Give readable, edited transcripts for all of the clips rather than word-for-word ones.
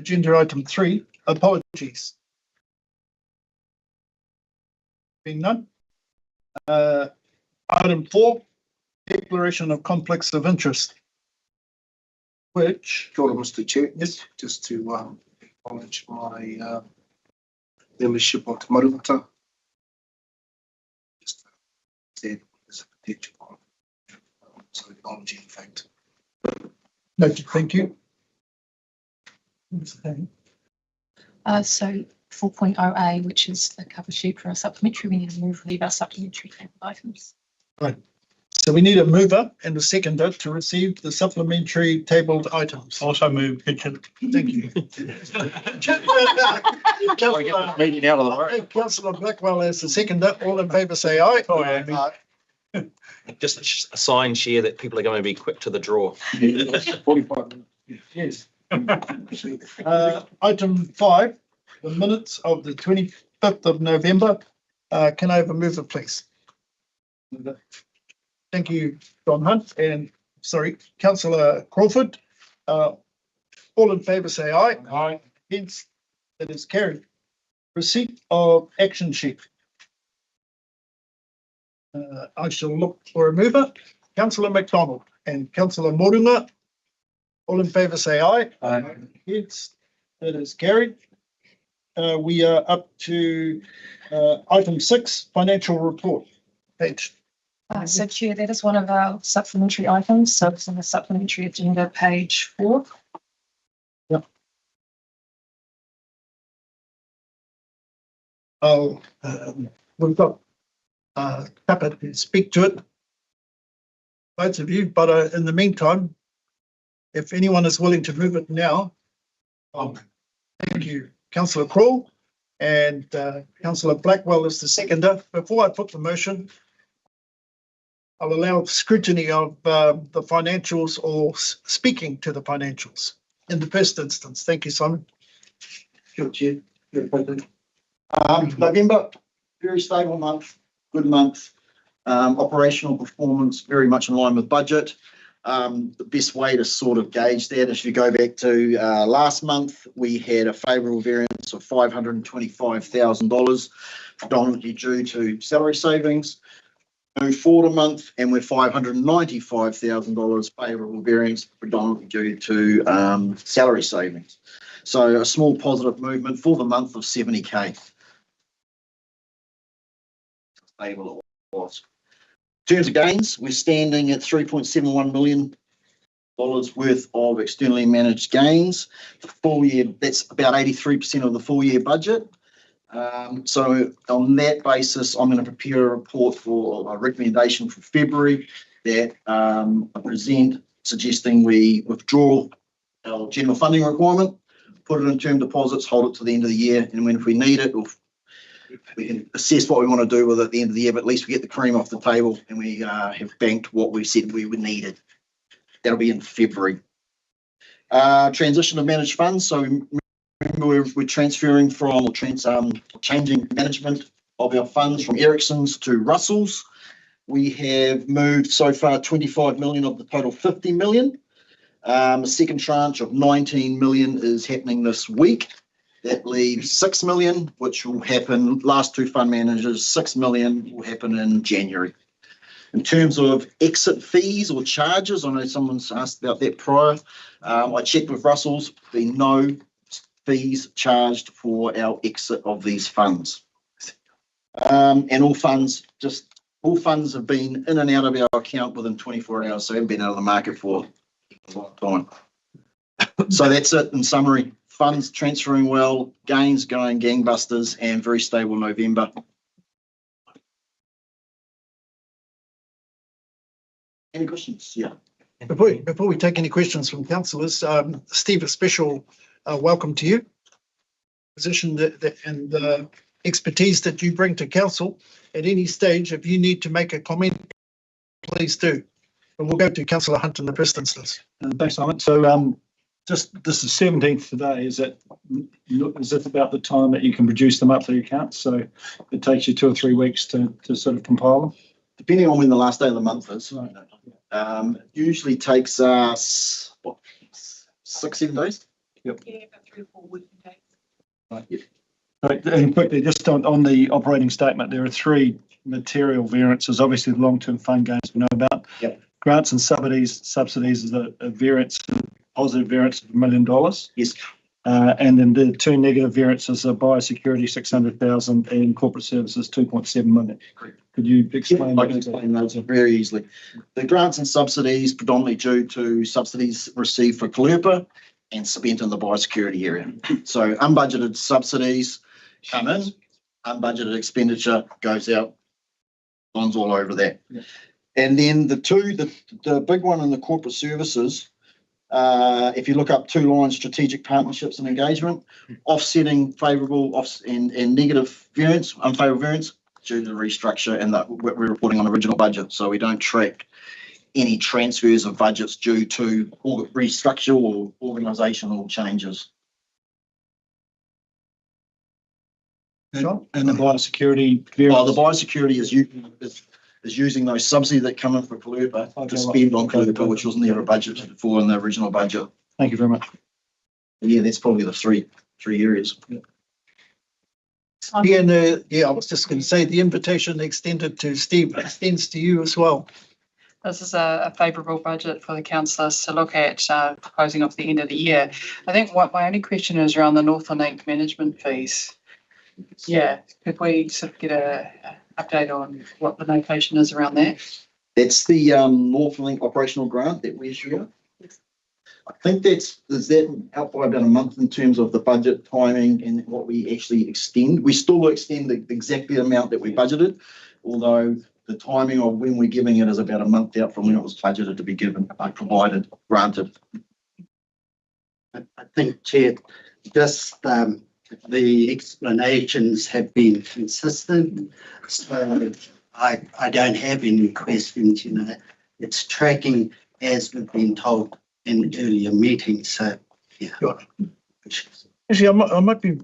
agenda item 3, apologies. Being none. Item 4, declaration of conflicts of interest. Which, Kia ora, Mr. Chair. yes, Just to acknowledge my membership of Te Marumata. Just said there's a potential conflict. So acknowledging the fact. noted, thank you. So 4.0A, which is the cover sheet for a supplementary, we need to leave our supplementary items. Right. So we need a mover and a seconder to receive the supplementary tabled items. Also move kitchen. Thank you. Meeting out of the way. Councillor Blackwell as the seconder. All in favour say aye. Oh, yeah. Just a sign, Chair, that people are going to be quick to the draw. 45 minutes. Yes. Item 5, the minutes of the 25th of November. Can I have a mover, please? Thank you, John Hunt, and sorry, Councillor Crawford. All in favour say aye. Aye. Hence, that is carried. Receipt of action sheet. I shall look for a mover. Councillor McDonald and Councillor Morunga. All in favour say aye. Aye. Hence, that is carried. We are up to item 6, financial report. Page. So Chair, that is one of our supplementary items. So it's on the supplementary agenda, page 4. Oh, we've got Papa to speak to it, both of you, but in the meantime, if anyone is willing to move it now, thank you, Councillor Krall and Councillor Blackwell is the seconder. Before I put the motion, I'll allow scrutiny of the financials or speaking to the financials in the first instance. Thank you, Simon. Sure, Chair. November, very stable month, good month. Operational performance very much in line with budget. The best way to sort of gauge that is if you go back to last month, we had a favourable variance of $525,000, predominantly due to salary savings. Move forward a month and we're $595,000 favourable variance, predominantly due to salary savings. So a small positive movement for the month of 70k. Stable it was. In terms of gains, we're standing at $3.71 million worth of externally managed gains. The full year, that's about 83% of the full year budget. So on that basis, I'm going to prepare a report for a recommendation for February that I present, suggesting we withdraw our general funding requirement, put it in term deposits, hold it to the end of the year, and when if we need it, we can assess what we want to do with it at the end of the year, but at least we get the cream off the table and we have banked what we said we would needed. That'll be in February. Transition of managed funds. So remember we're transferring from or changing management of our funds from Ericsson's to Russell's. We have moved so far 25 million of the total 50 million. The second tranche of 19 million is happening this week. That leaves 6 million, which will happen, last two fund managers, 6 million will happen in January. In terms of exit fees or charges, I know someone's asked about that prior. I checked with Russell's, there'll be no fees charged for our exit of these funds. And all funds have been in and out of our account within 24 hours, so haven't been out of the market for a long time. So that's it in summary. Funds transferring well, gains going gangbusters, and very stable November. Any questions? Yeah. Before we take any questions from councillors, Steve, a special welcome to you. Position and the expertise that you bring to council. At any stage, if you need to make a comment, please do. And we'll go to Councillor Hunt in the first instance. Thanks, Simon. So just this is 17th today. Is it about the time that you can produce them up for the accounts? So it takes you 2 or 3 weeks to sort of compile them? Depending on when the last day of the month is. Right. Usually takes us, 6-7 days? Yeah, about 3 or 4 working days. Right, and quickly, just on the operating statement, there are three material variances. Obviously, the long-term fund gains we know about. Yep. Grants and subsidies is a variance, positive variance of $1 million. Yes. And then the two negative variances are biosecurity 600,000 and corporate services 2.7 million. Could you explain? I can explain those very easily. The grants and subsidies predominantly due to subsidies received for Kalupa and spent in the biosecurity area. So unbudgeted subsidies come in, unbudgeted expenditure goes out. Bonds all over that. Yeah. And then the big one in the corporate services, if you look up 2 lines, strategic partnerships and engagement, offsetting favourable and negative variance, unfavourable variance due to the restructure and that we're reporting on original budget. So we don't track any transfers of budgets due to restructure or organisational changes. John? And the biosecurity Well, the variance. biosecurity is using those subsidies that come in for Kalupa Okay, to spend on right. Kalupa, which was never budgeted for in the original budget. Thank you very much. Yeah, that's probably the three areas. Yeah, and, yeah, I was just going to say the invitation extended to Steve extends to you as well. This is a favourable budget for the councillors to look at proposing off the end of the year. I think what my only question is around the Northern Link management fees. Yeah, could we sort of get a update on what the notation is around that? That's the Northlink operational grant that we issue. I think is that out by about a month in terms of the budget timing and what we actually extend. We still extend exactly the amount that we budgeted, although the timing of when we're giving it is about a month out from when it was budgeted to be given, provided, granted. I think, Chair, just the explanations have been consistent. So I don't have any questions, you know. It's tracking as we've been told in earlier meetings. So, yeah. Sure. Actually, I might be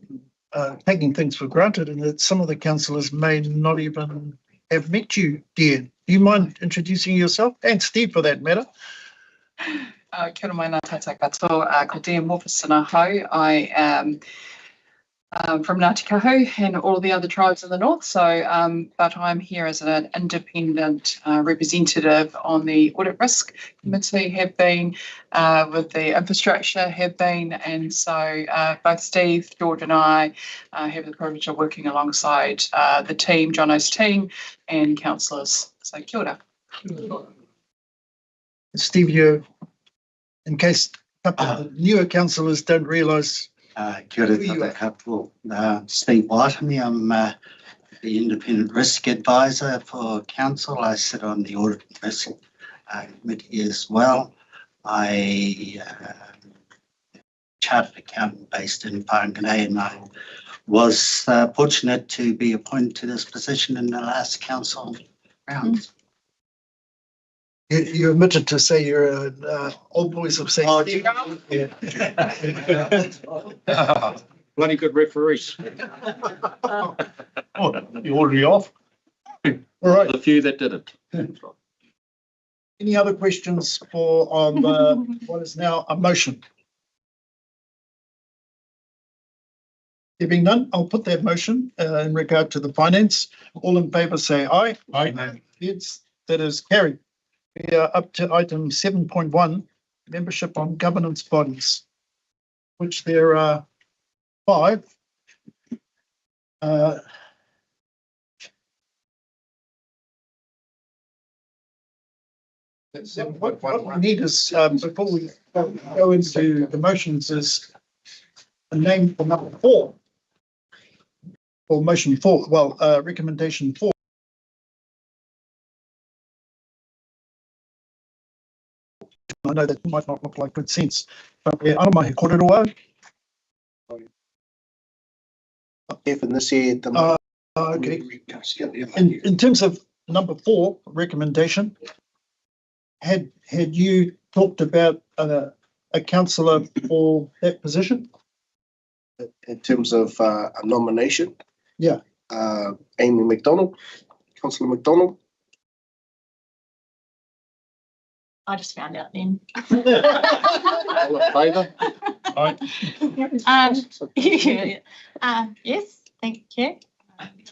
taking things for granted and that some of the councillors may not even have met you, dear. Do you mind introducing yourself? And Steve, for that matter. Kia ora mai ngā tātou katoa, ko Dean Morfisana Ho. I am from Ngāti Kahu and all the other tribes in the north. So, but I'm here as an independent representative on the audit risk committee, have been with the infrastructure, have been, and so both Steve, George, and I have the privilege of working alongside the team, Jono's team, and councillors. So, kia ora. Steve, you, in case a couple of the newer councillors don't realise. Kia ora tātou katoa. Steve Whitney, I'm the independent risk advisor for council. I sit on the audit and risk committee as well. I chartered accountant based in Whangarei, and I was fortunate to be appointed to this position in the last council round. You admitted to say you're an old boys of St. Steve. Bloody good referees. Oh, you already off? All right. The few that didn't. Any other questions for what is now a motion? There being none, I'll put that motion in regard to the finance. All in favour say aye. Aye. Yes, that is carried. We are up to item 7.1, membership on governance bodies, which there are 5. What we need is, before we go into the motions, is a name for number 4. Or motion 4, well, recommendation 4. I know that might not look like good sense, but we're out of my kōrero. Even this year, Okay. In terms of number 4, recommendation, had you talked about a councillor for that position? in terms of a nomination. Yeah. Amy McDonald, Councillor McDonald. I just found out then. All in favour? Yes, thank you.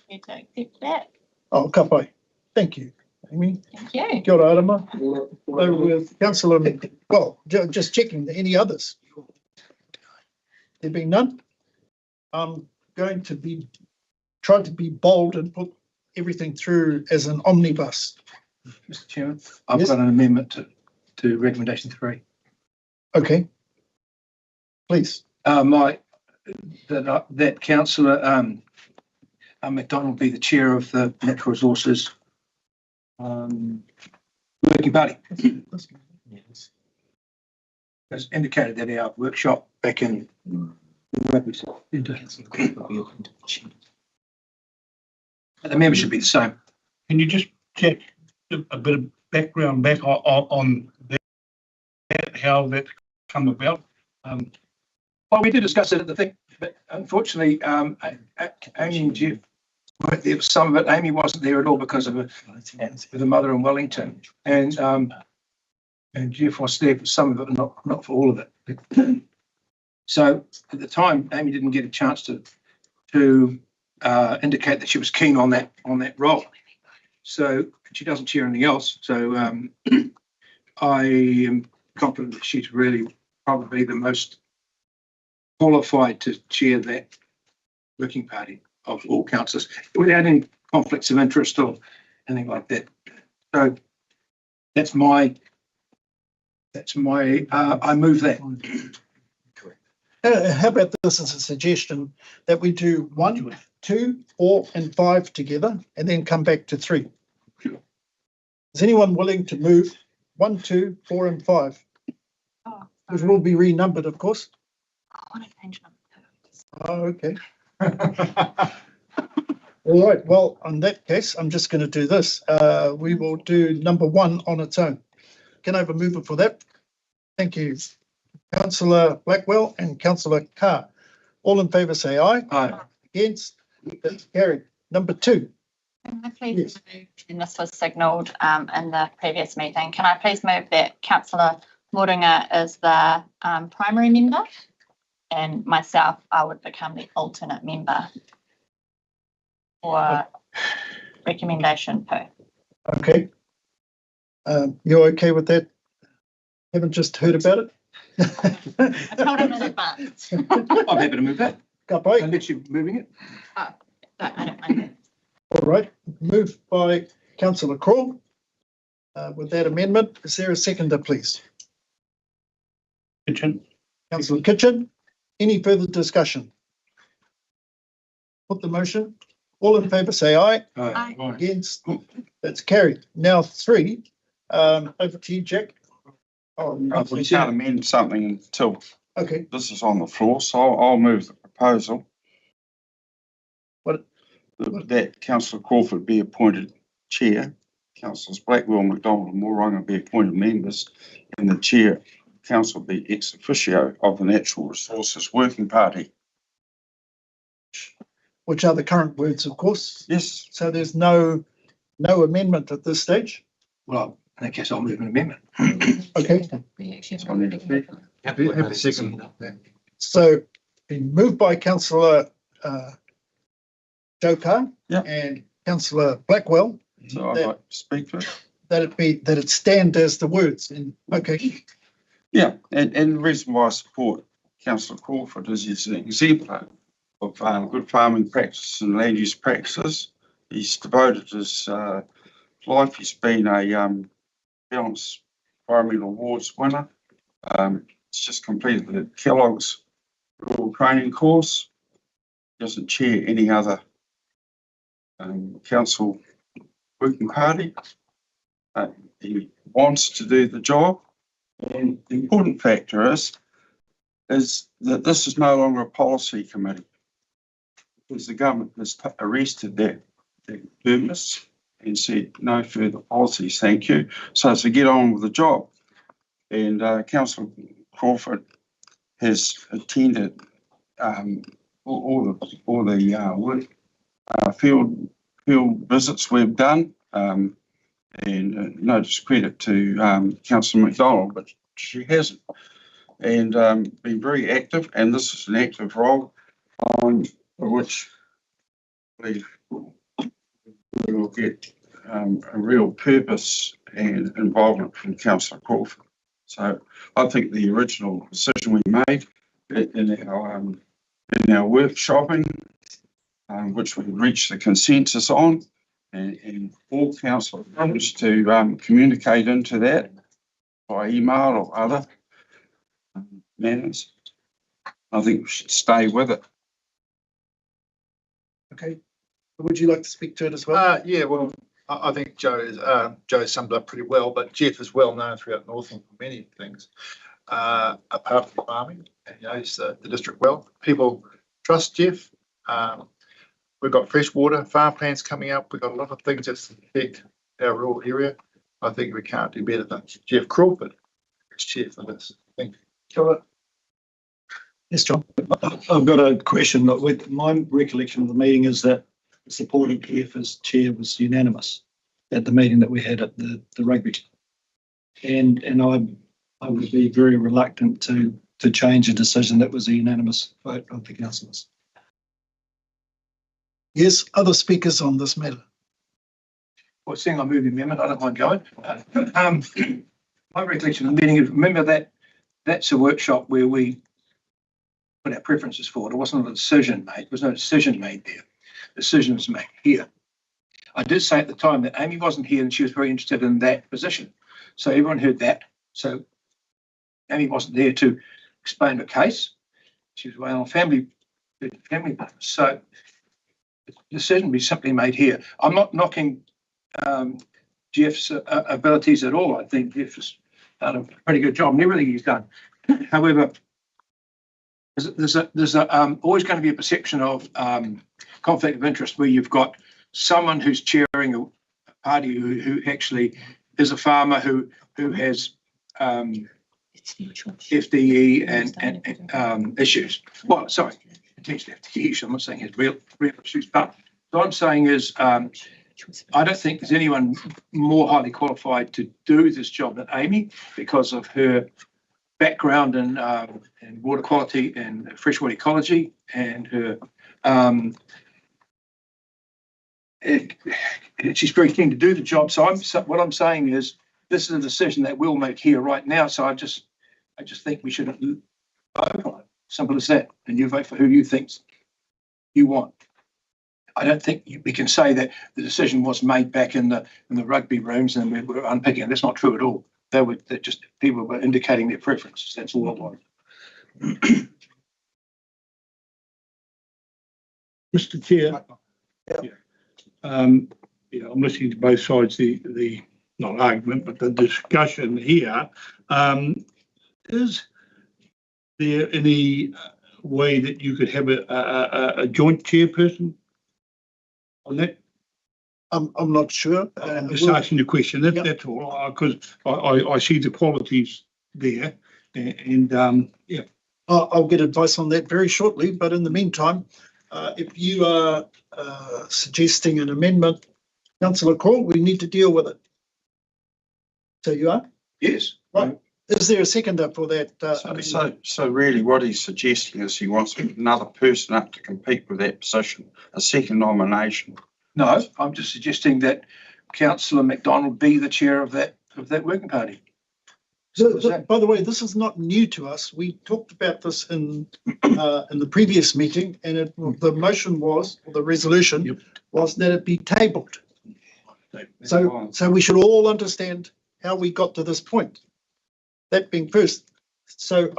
You to accept that. Oh, ka pai. Thank you, Amy. Thank you. Kia ora, Arama. So with councillor, well, just checking, any others? There being none? I'm going to be, try to be bold and put everything through as an omnibus. Mr. Chairman, I've Yes. got an amendment to recommendation 3. Okay. Please. That councillor McDonald be the chair of the Natural Resources Working Party. As indicated at our workshop back in. The member should be the same. Can you just check a bit of background back on that, how that come about? Well, we did discuss it at the thing, but unfortunately, Amy and Jeff weren't there for some of it. Amy wasn't there at all because of the mother in Wellington, and Jeff was there for some of it, not for all of it. So at the time, Amy didn't get a chance to indicate that she was keen on that role. So she doesn't chair anything else. So I am confident that she's really probably the most qualified to chair that working party of all councillors without any conflicts of interest or anything like that. So that's my I move that. How about this as a suggestion that we do 1, 2, 4 and 5 together and then come back to 3? Is anyone willing to move 1, 2, 4 and 5? Which will be renumbered, of course. I want to change number. Oh, okay. All right. Well, in that case, I'm just going to do this. We will do number 1 on its own. Can I have a mover for that? Thank you. Councillor Blackwell and Councillor Carr. All in favour say aye. Aye. Against? That's carried. Number 2. Can I please Yes. move, and this was signalled in the previous meeting, can I please move that Councillor Moringa is the primary member and myself, I would become the alternate member for recommendation 2. Okay. You're okay with that? Haven't just heard about it? I told him in advance. I'm happy to move that. Ka pai. Unless you're moving it. No, I don't mind. All right. Moved by Councillor Crawl. With that amendment, is there a seconder, please? Kitchen. Councillor Kitchen. Any further discussion? Put the motion. All in favour say aye. Aye. Against? That's carried. Now 3. Over to you, Jack. Oh, We can't amend something until okay. this is on the floor, so I'll move the proposal. What? That Councillor Crawford be appointed chair, Councillors Blackwell, McDonald and Moronga be appointed members, and the chair council be ex officio of the Natural Resources Working Party. Which are the current words, of course. Yes. So there's no amendment at this stage. Well, in that case, I'll move an amendment. Okay. Happy second. So been moved by Councillor Joe Carr Yep. and Councillor Blackwell So I'd like to speak to it. that it stand as the words. And okay. Yeah, and the reason why I support Councillor Crawford is he's an exemplar of good farming practice and land use practices. He's devoted his life. He's been a balanced environmental awards winner. He's just completed the Kellogg's rural training course. Doesn't chair any other council working party. He wants to do the job. And the important factor is that this is no longer a policy committee, because the government has arrested that purpose and said no further policies, thank you. So to get on with the job. And Councillor Crawford has attended all the work field visits we've done. And no discredit to Councillor McDonald, but she hasn't and been very active, and this is an active role on which we will get a real purpose and involvement from Councillor Crawford. So I think the original decision we made in our workshopping, which we reached the consensus on, and all councillors managed to communicate into that by email or other manners. I think we should stay with it. Okay. Would you like to speak to it as well? Yeah, well, I think Joe summed up pretty well, but Jeff is well known throughout Northland for many things, apart from farming. And he knows the district well. People trust Jeff. We've got freshwater farm plans coming up. We've got a lot of things that affect our rural area. I think we can't do better than Jeff Crawford as chair for this. Thank you. Yes, John. I've got a question. With my recollection of the meeting is that the support of Jeff as chair was unanimous at the meeting that we had at the rugby. And I would be very reluctant to change a decision that was a unanimous vote of the councillors. Yes, other speakers on this matter. Well, seeing I move the amendment, I don't mind going. My recollection of the meeting is, remember that's a workshop where we put our preferences forward. It wasn't a decision made. There was no decision made there. The decision was made here. I did say at the time that Amy wasn't here and she was very interested in that position. So everyone heard that. So Amy wasn't there to explain the case. She was away on family business. So the decision be simply made here. I'm not knocking Jeff's abilities at all. I think Jeff has done a pretty good job in everything he's done. However, there's always going to be a perception of conflict of interest where you've got someone who's chairing a party who actually is a farmer who has FDE and issues. Well, sorry, potentially FDE issues. I'm not saying it's real issues, but what I'm saying is I don't think there's anyone more highly qualified to do this job than Amy because of her background in water quality and freshwater ecology and her and she's very keen to do the job. So what I'm saying is this is a decision that we'll make here right now. So I just think we should vote on it. Simple as that. And you vote for who you think you want. I don't think we can say that the decision was made back in the rugby rooms and we were unpicking it. That's not true at all. People were indicating their preferences. That's all it was. Mr. Chair. I'm listening to both sides, the not argument, but the discussion here. Is there any way that you could have a joint chairperson on that? I'm not sure. I'm just asking the question. That's all, because I see the qualities there, and yeah. I'll get advice on that very shortly. But in the meantime, if you are suggesting an amendment, Councillor Crawl, we need to deal with it. So you are? Yes. Right. Is there a seconder for that? So really what he's suggesting is he wants another person up to compete with that position, a second nomination. No, I'm just suggesting that Councillor McDonald be the chair of that working party. By the way, this is not new to us. We talked about this in the previous meeting, and the motion was, or the resolution was that it be tabled. So we should all understand how we got to this point. That being first. So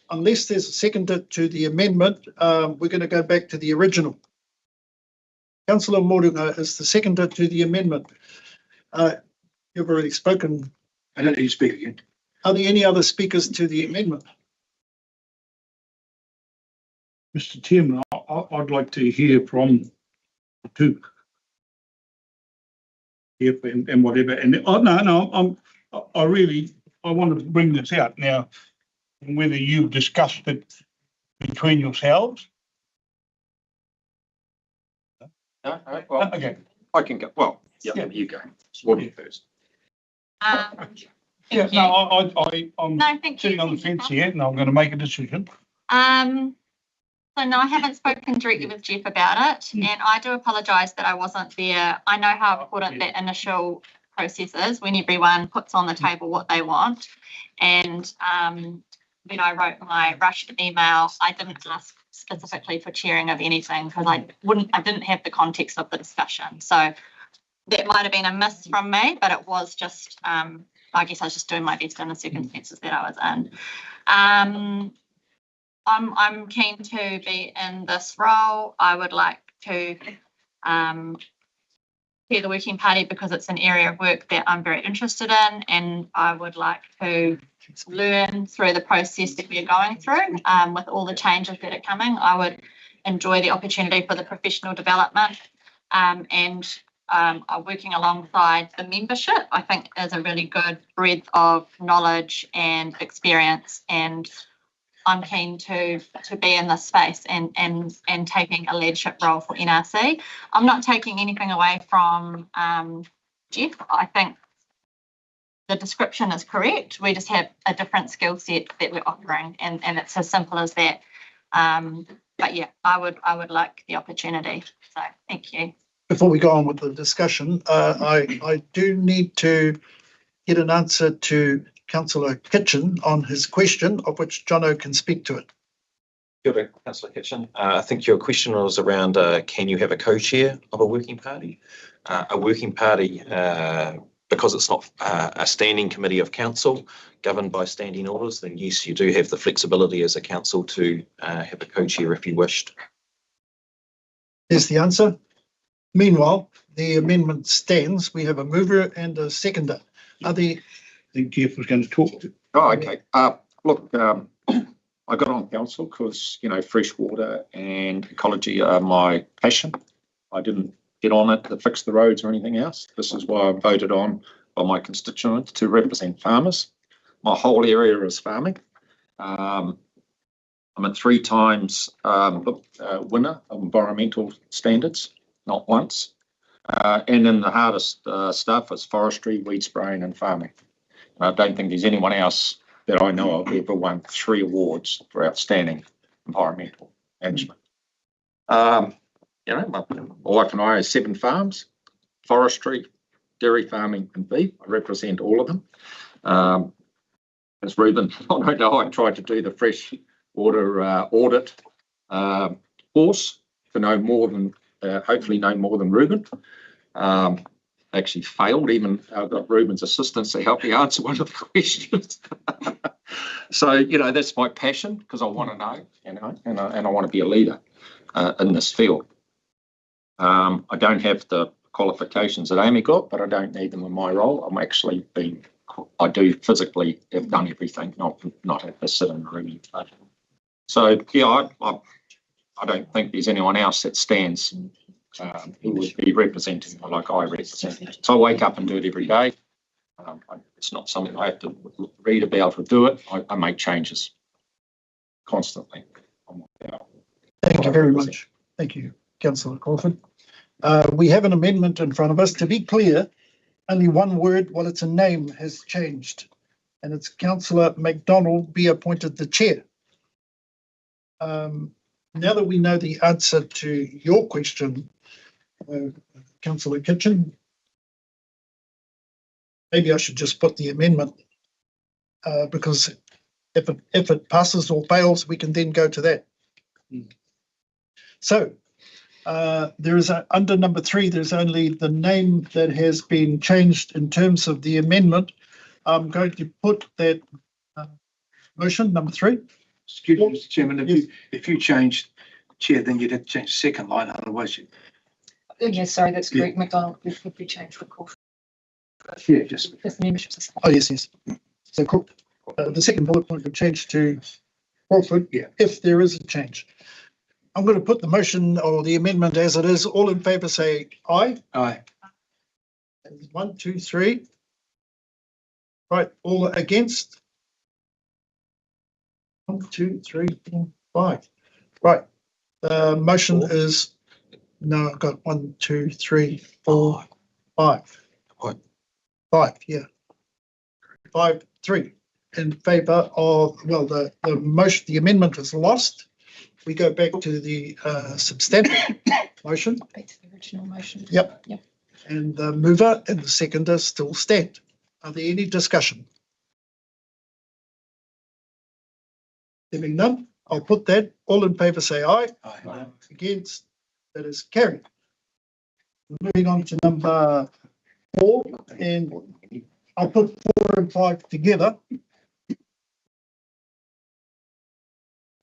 unless there's a seconder to the amendment, we're going to go back to the original. Councillor Morunga is the seconder to the amendment. You've already spoken. I don't need to speak again. Are there any other speakers to the amendment? Mr. Chairman, I'd like to hear from the two. Yep, and whatever. And I want to bring this out now, and whether you've discussed it between yourselves. No, well, okay. I can go. Well, yeah, you go. What do you first? Yeah, Thank no, you. I'm No, thank sitting you. on the fence here and I'm going to make a decision. So no, I haven't spoken directly with Jeff about it, and I do apologise that I wasn't there. I know how important that initial process is when everyone puts on the table what they want. And when I wrote my rushed email, I didn't ask specifically for chairing of anything because I didn't have the context of the discussion. So that might have been a miss from me, but it was just, I guess I was just doing my best in the circumstances that I was in. I'm keen to be in this role. I would like to chair the working party because it's an area of work that I'm very interested in, and I would like to learn through the process that we're going through with all the changes that are coming. I would enjoy the opportunity for the professional development and working alongside the membership. I think is a really good breadth of knowledge and experience, and I'm keen to be in this space and taking a leadership role for NRC. I'm not taking anything away from Jeff. I think the description is correct. We just have a different skill set that we're offering, and it's as simple as that. But yeah, I would like the opportunity. So thank you. Before we go on with the discussion, I do need to get an answer to Councillor Kitchen on his question, of which Jono can speak to it. Kia ora, Councillor Kitchen. I think your question was around can you have a co-chair of a working party? A working party, because it's not a standing committee of council governed by standing orders, then yes, you do have the flexibility as a council to have a co-chair if you wished. There's the answer. Meanwhile, the amendment stands. We have a mover and a seconder. Are the I think Jeff was going to talk. Oh, okay. Look, I got on council because, you know, fresh water and ecology are my passion. I didn't get on it to fix the roads or anything else. This is why I voted on by my constituents to represent farmers. My whole area is farming. I'm a 3 times winner of environmental standards, not once. And then the hardest stuff is forestry, weed spraying and farming. I don't think there's anyone else that I know of ever won 3 awards for outstanding environmental management. You know, my wife and I have 7 farms, forestry, dairy farming and beef. I represent all of them. As Ruben, I know I tried to do the fresh water audit course to know more than, hopefully know more than Ruben. Actually failed, even I've got Ruben's assistance to help me answer one of the questions. So, you know, that's my passion because I want to know, you know, and I want to be a leader in this field. I don't have the qualifications that Amy got, but I don't need them in my role. I'm actually I do physically have done everything, not have to sit in the room. So, yeah, I don't think there's anyone else that stands who would be representing like I represent. So I wake up and do it every day. It's not something I have to read about or do it. I make changes constantly. Thank you very much. Thank you, Councillor Crawford. We have an amendment in front of us. To be clear, only one word, well, it's a name, has changed, and it's Councillor McDonald be appointed the chair. Now that we know the answer to your question, Councillor Kitchen, maybe I should just put the amendment because if it passes or fails, we can then go to that. So there is under number 3, there's only the name that has been changed in terms of the amendment. I'm going to put that motion, number 3. Excuse me, Mr. Chairman, if you changed chair, then you'd have to change the second line, otherwise you. Yes, sorry, that's correct. McDonald, if we change the call. Yeah, just. Because the membership system. Oh, yes. So the second bullet point would change to Crawford, yeah, if there is a change. I'm going to put the motion or the amendment as it is. All in favour say aye. Aye. 1, 2, 3. Right, all against? 1, 2, 3, 4, 5. Right, motion is, no, I've got 1, 2, 3, 4, 5. What? 5, yeah. 5-3 in favour of, well, the motion, the amendment is lost. We go back to the substantive motion. Back to the original motion. Yep. Yep. And the mover and the seconder still stand. Are there any discussion? There being none, I'll put that. All in favour say aye. Aye. Against, that is carried. Moving on to number 4, and I'll put 4 and 5 together.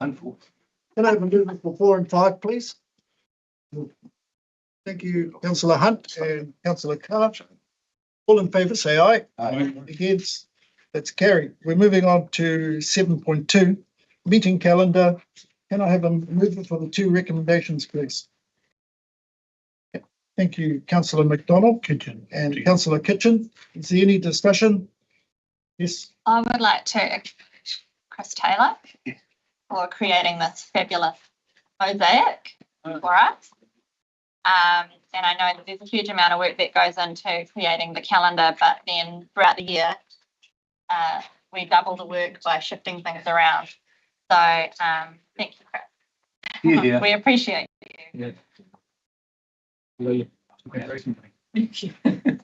Unfortunately. Can I have a movement for 4 and 5, please? Thank you, councillor Hunt and councillor Carr. All in favour say aye. Aye. Against, that's carried. We're moving on to 7.2, meeting calendar. Can I have a movement for the 2 recommendations, please? Thank you, councillor McDonald and councillor Kitchen. Is there any discussion? Yes. I would like to acknowledge Chris Taylor for creating this fabulous mosaic for us. And I know that there's a huge amount of work that goes into creating the calendar, but then throughout the year, we double the work by shifting things around. So thank you, Chris. Yeah. We appreciate you. Yeah. Thank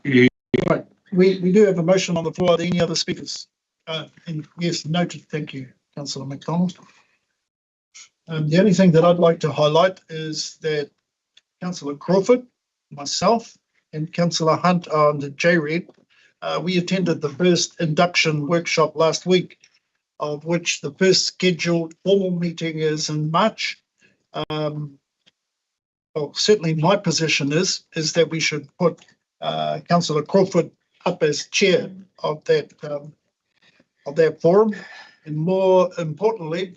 you. Right. We do have a motion on the floor. Are there any other speakers? And yes, noted. Thank you, councillor McDonald. The only thing that I'd like to highlight is that councillor Crawford, myself, and councillor Hunt on the JRED, we attended the first induction workshop last week, of which the first scheduled formal meeting is in March. Well, certainly my position is that we should put councillor Crawford up as chair of that forum, and more importantly,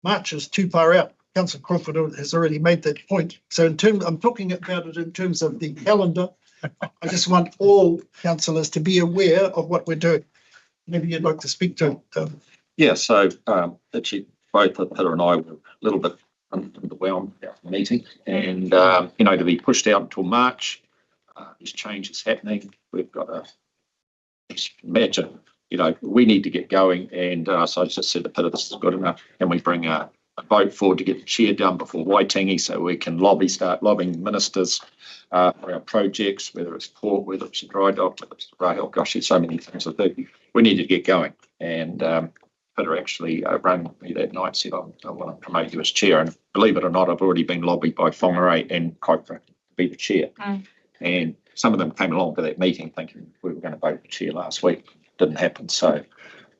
March is too far out. Councillor Crawford has already made that point. So I'm talking about it in terms of the calendar. I just want all councillors to be aware of what we're doing. Maybe you'd like to speak to it. Yeah, so actually both Peter and I were a little bit underwhelmed about the meeting, and to be pushed out until March, this change is happening. We've got a imagine, we need to get going, and so I just said to Peter, this is good enough. Can we bring a vote forward to get the chair done before Waitangi, so we can start lobbying ministers for our projects, whether it's port, whether it's a dry dock, whether it's rail. Gosh, there's so many things to do. We need to get going, and Peter actually rang me that night, said, I want to promote you as chair. And believe it or not, I've already been lobbied by Whangarei and Kaipara to be the chair. And some of them came along to that meeting thinking we were going to vote for chair last week. Didn't happen. So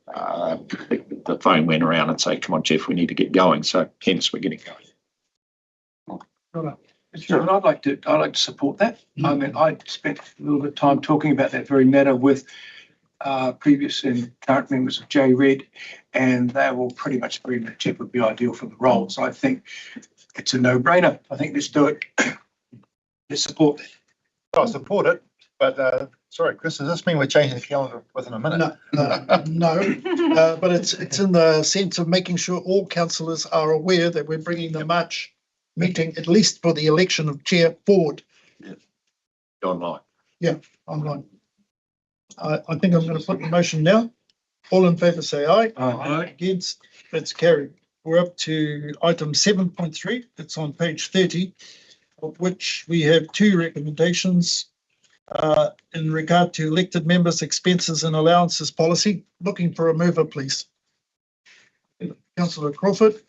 the phone went around and said, come on, Jeff, we need to get going. So hence we're getting going. Sure, I'd like to support that. I mean, I spent a little bit of time talking about that very matter with previous and current members of JRED, and they will pretty much agree that Jeff would be ideal for the role. So I think it's a no-brainer. I think let's do it. Let's support that. I support it, but sorry, Chris, does this mean we're changing the calendar within a minute? No, but it's in the sense of making sure all councillors are aware that we're bringing the March meeting, at least for the election of chair, forward. Online. Yeah, online. I think I'm going to put the motion now. All in favour say aye. Aye. Against, that's carried. We're up to item 7.3. It's on page 30, of which we have 2 recommendations in regard to elected members' expenses and allowances policy. Looking for a mover, please. Councillor Crawford,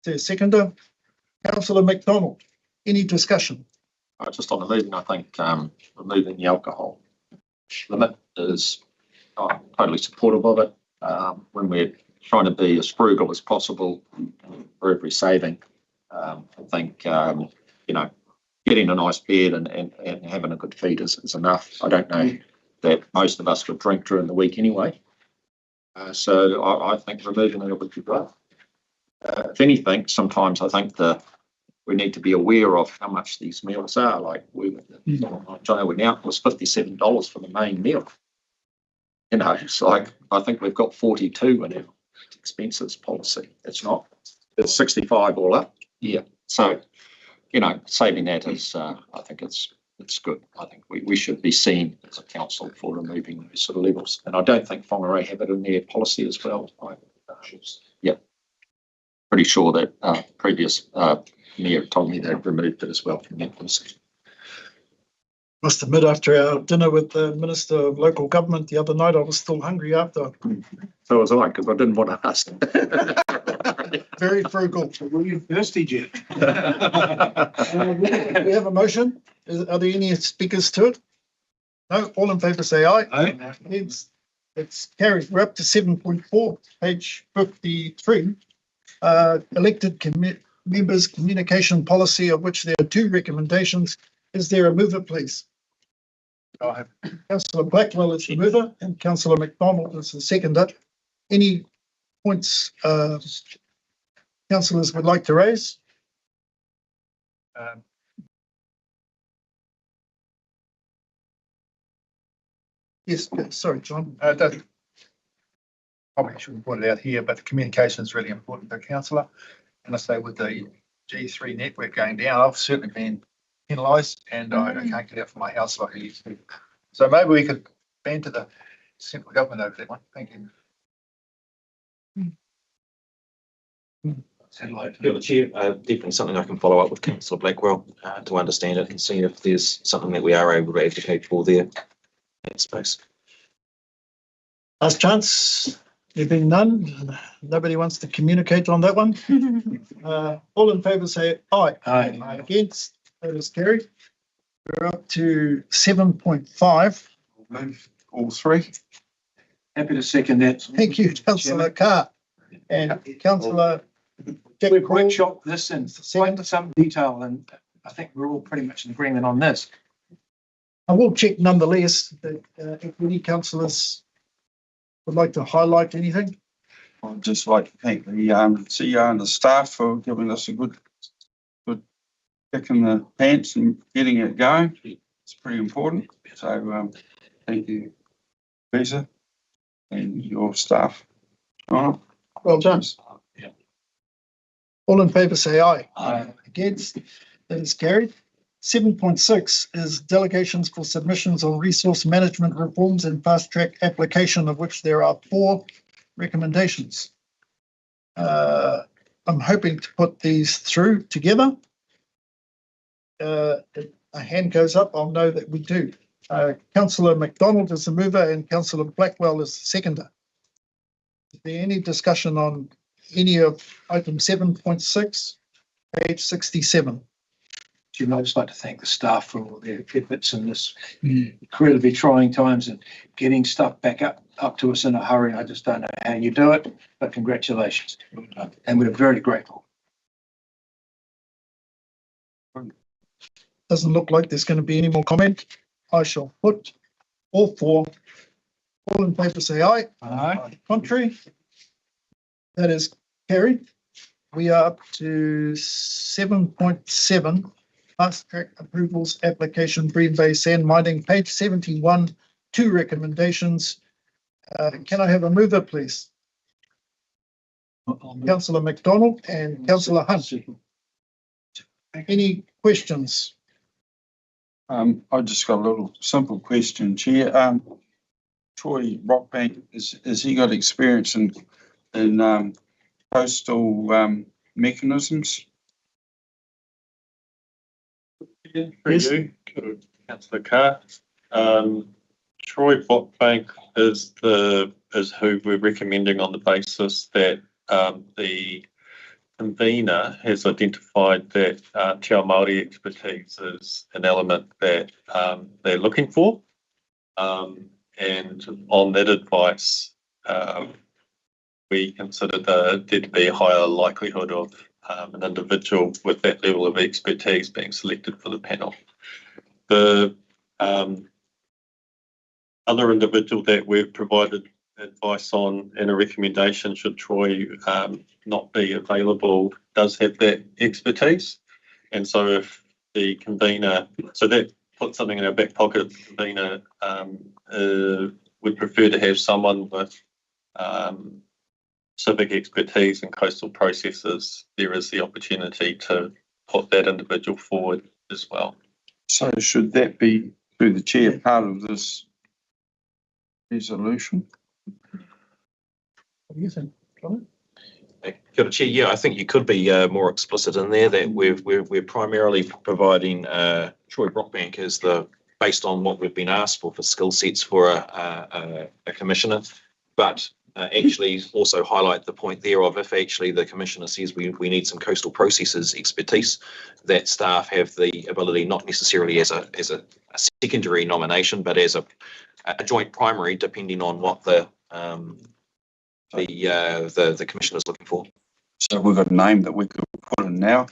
their seconder. Councillor McDonald, any discussion? Just on the moving, I think removing the alcohol limit is totally supportive of it. When we're trying to be as frugal as possible for every saving, I think, getting a nice bed and having a good feed is enough. I don't know that most of us would drink during the week anyway. So I think removing it would be great. If anything, sometimes I think we need to be aware of how much these meals are. Like John went out, it was $57 for the main meal. It's like, I think we've got 42 in our expenses policy. It's 65 all up. Yeah. So, saving that is, I think it's it's good. I think we should be seen as a council for removing those sort of levels. And I don't think Whangarei have it in their policy as well. Yeah, pretty sure that previous mayor told me they'd removed it as well from their policy. Must admit, after our dinner with the Minister of Local Government the other night, I was still hungry after. So was I, because I didn't want to ask. Very frugal. Were you thirsty, Jeff? We have a motion. Are there any speakers to it? No, all in favour say aye. Aye. It's carried. We're up to 7.4, page 53. Elected members' communication policy, of which there are 2 recommendations. Is there a mover, please? I have. Councillor Blackwell is the mover and Councillor McDonald is the seconder. Any points councillors would like to raise? Yes, sorry, John. Probably shouldn't put it out here, but the communication is really important to a councillor. And I say with the G3 network going down, I've certainly been penalised and I can't get out from my house like I used to. So maybe we could ban to the central government over that one. Thank you. Chair, definitely something I can follow up with Councillor Blackwell to understand it and see if there's something that we are able to advocate for there. That space. Last chance. There being none. Nobody wants to communicate on that one. All in favour say aye. Aye. Against, that is carried. We're up to 7.5. Move all 3. Happy to second that. Thank you, Councillor Carr and Councillor Jack We've Crawl. workshopped this in quite some detail, and I think we're all pretty much in agreement on this. I will check nonetheless that if any councillors would like to highlight anything. I'd just like to thank the CEO and the staff for giving us a good kick in the pants and getting it going. It's pretty important. So thank you, Lisa, and your staff. Well done. Yeah. All in favour say aye. Aye. Against, that is carried. 7.6 is delegations for submissions on resource management reforms and fast track application, of which there are 4 recommendations. I'm hoping to put these through together. If a hand goes up, I'll know that we do. Councillor McDonald is the mover and Councillor Blackwell is the seconder. Is there any discussion on any of item 7.6, page 67? I'd just like to thank the staff for all their efforts in this incredibly trying times and getting stuff back up to us in a hurry. I just don't know how you do it, but congratulations. And we're very grateful. Doesn't look like there's going to be any more comment. I shall put all 4. All in favour say aye. Aye. Contrary. That is carried. We are up to 7.7. Fast track approvals application, Green Bay sand mining, page 71, 2 recommendations. Can I have a mover, please? Councillor McDonald and Councillor Hunt. Any questions? I just got a little simple question, Chair. Troy Rockbank, has he got experience in coastal mechanisms? Yes. Councillor Carr. Troy Blockbank is who we're recommending on the basis that the convener has identified that Te Ao Māori expertise is an element that they're looking for. And on that advice, we consider there to be a higher likelihood of an individual with that level of expertise being selected for the panel. The other individual that we've provided advice on and a recommendation, should Troy not be available, does have that expertise. And so if the convener, so that puts something in our back pocket, if the convener would prefer to have someone with civic expertise in coastal processes, there is the opportunity to put that individual forward as well. So should that be, through the chair, part of this resolution? What do you think, John? Kia ora, Chair. Yeah, I think you could be more explicit in there that we're primarily providing Troy Brockbank as the, based on what we've been asked for skill sets for a commissioner, but actually also highlight the point there of if actually the commissioner says we need some coastal processes expertise, that staff have the ability, not necessarily as a secondary nomination, but as a joint primary, depending on what the commissioner is looking for. So we've got a name that we could put in now.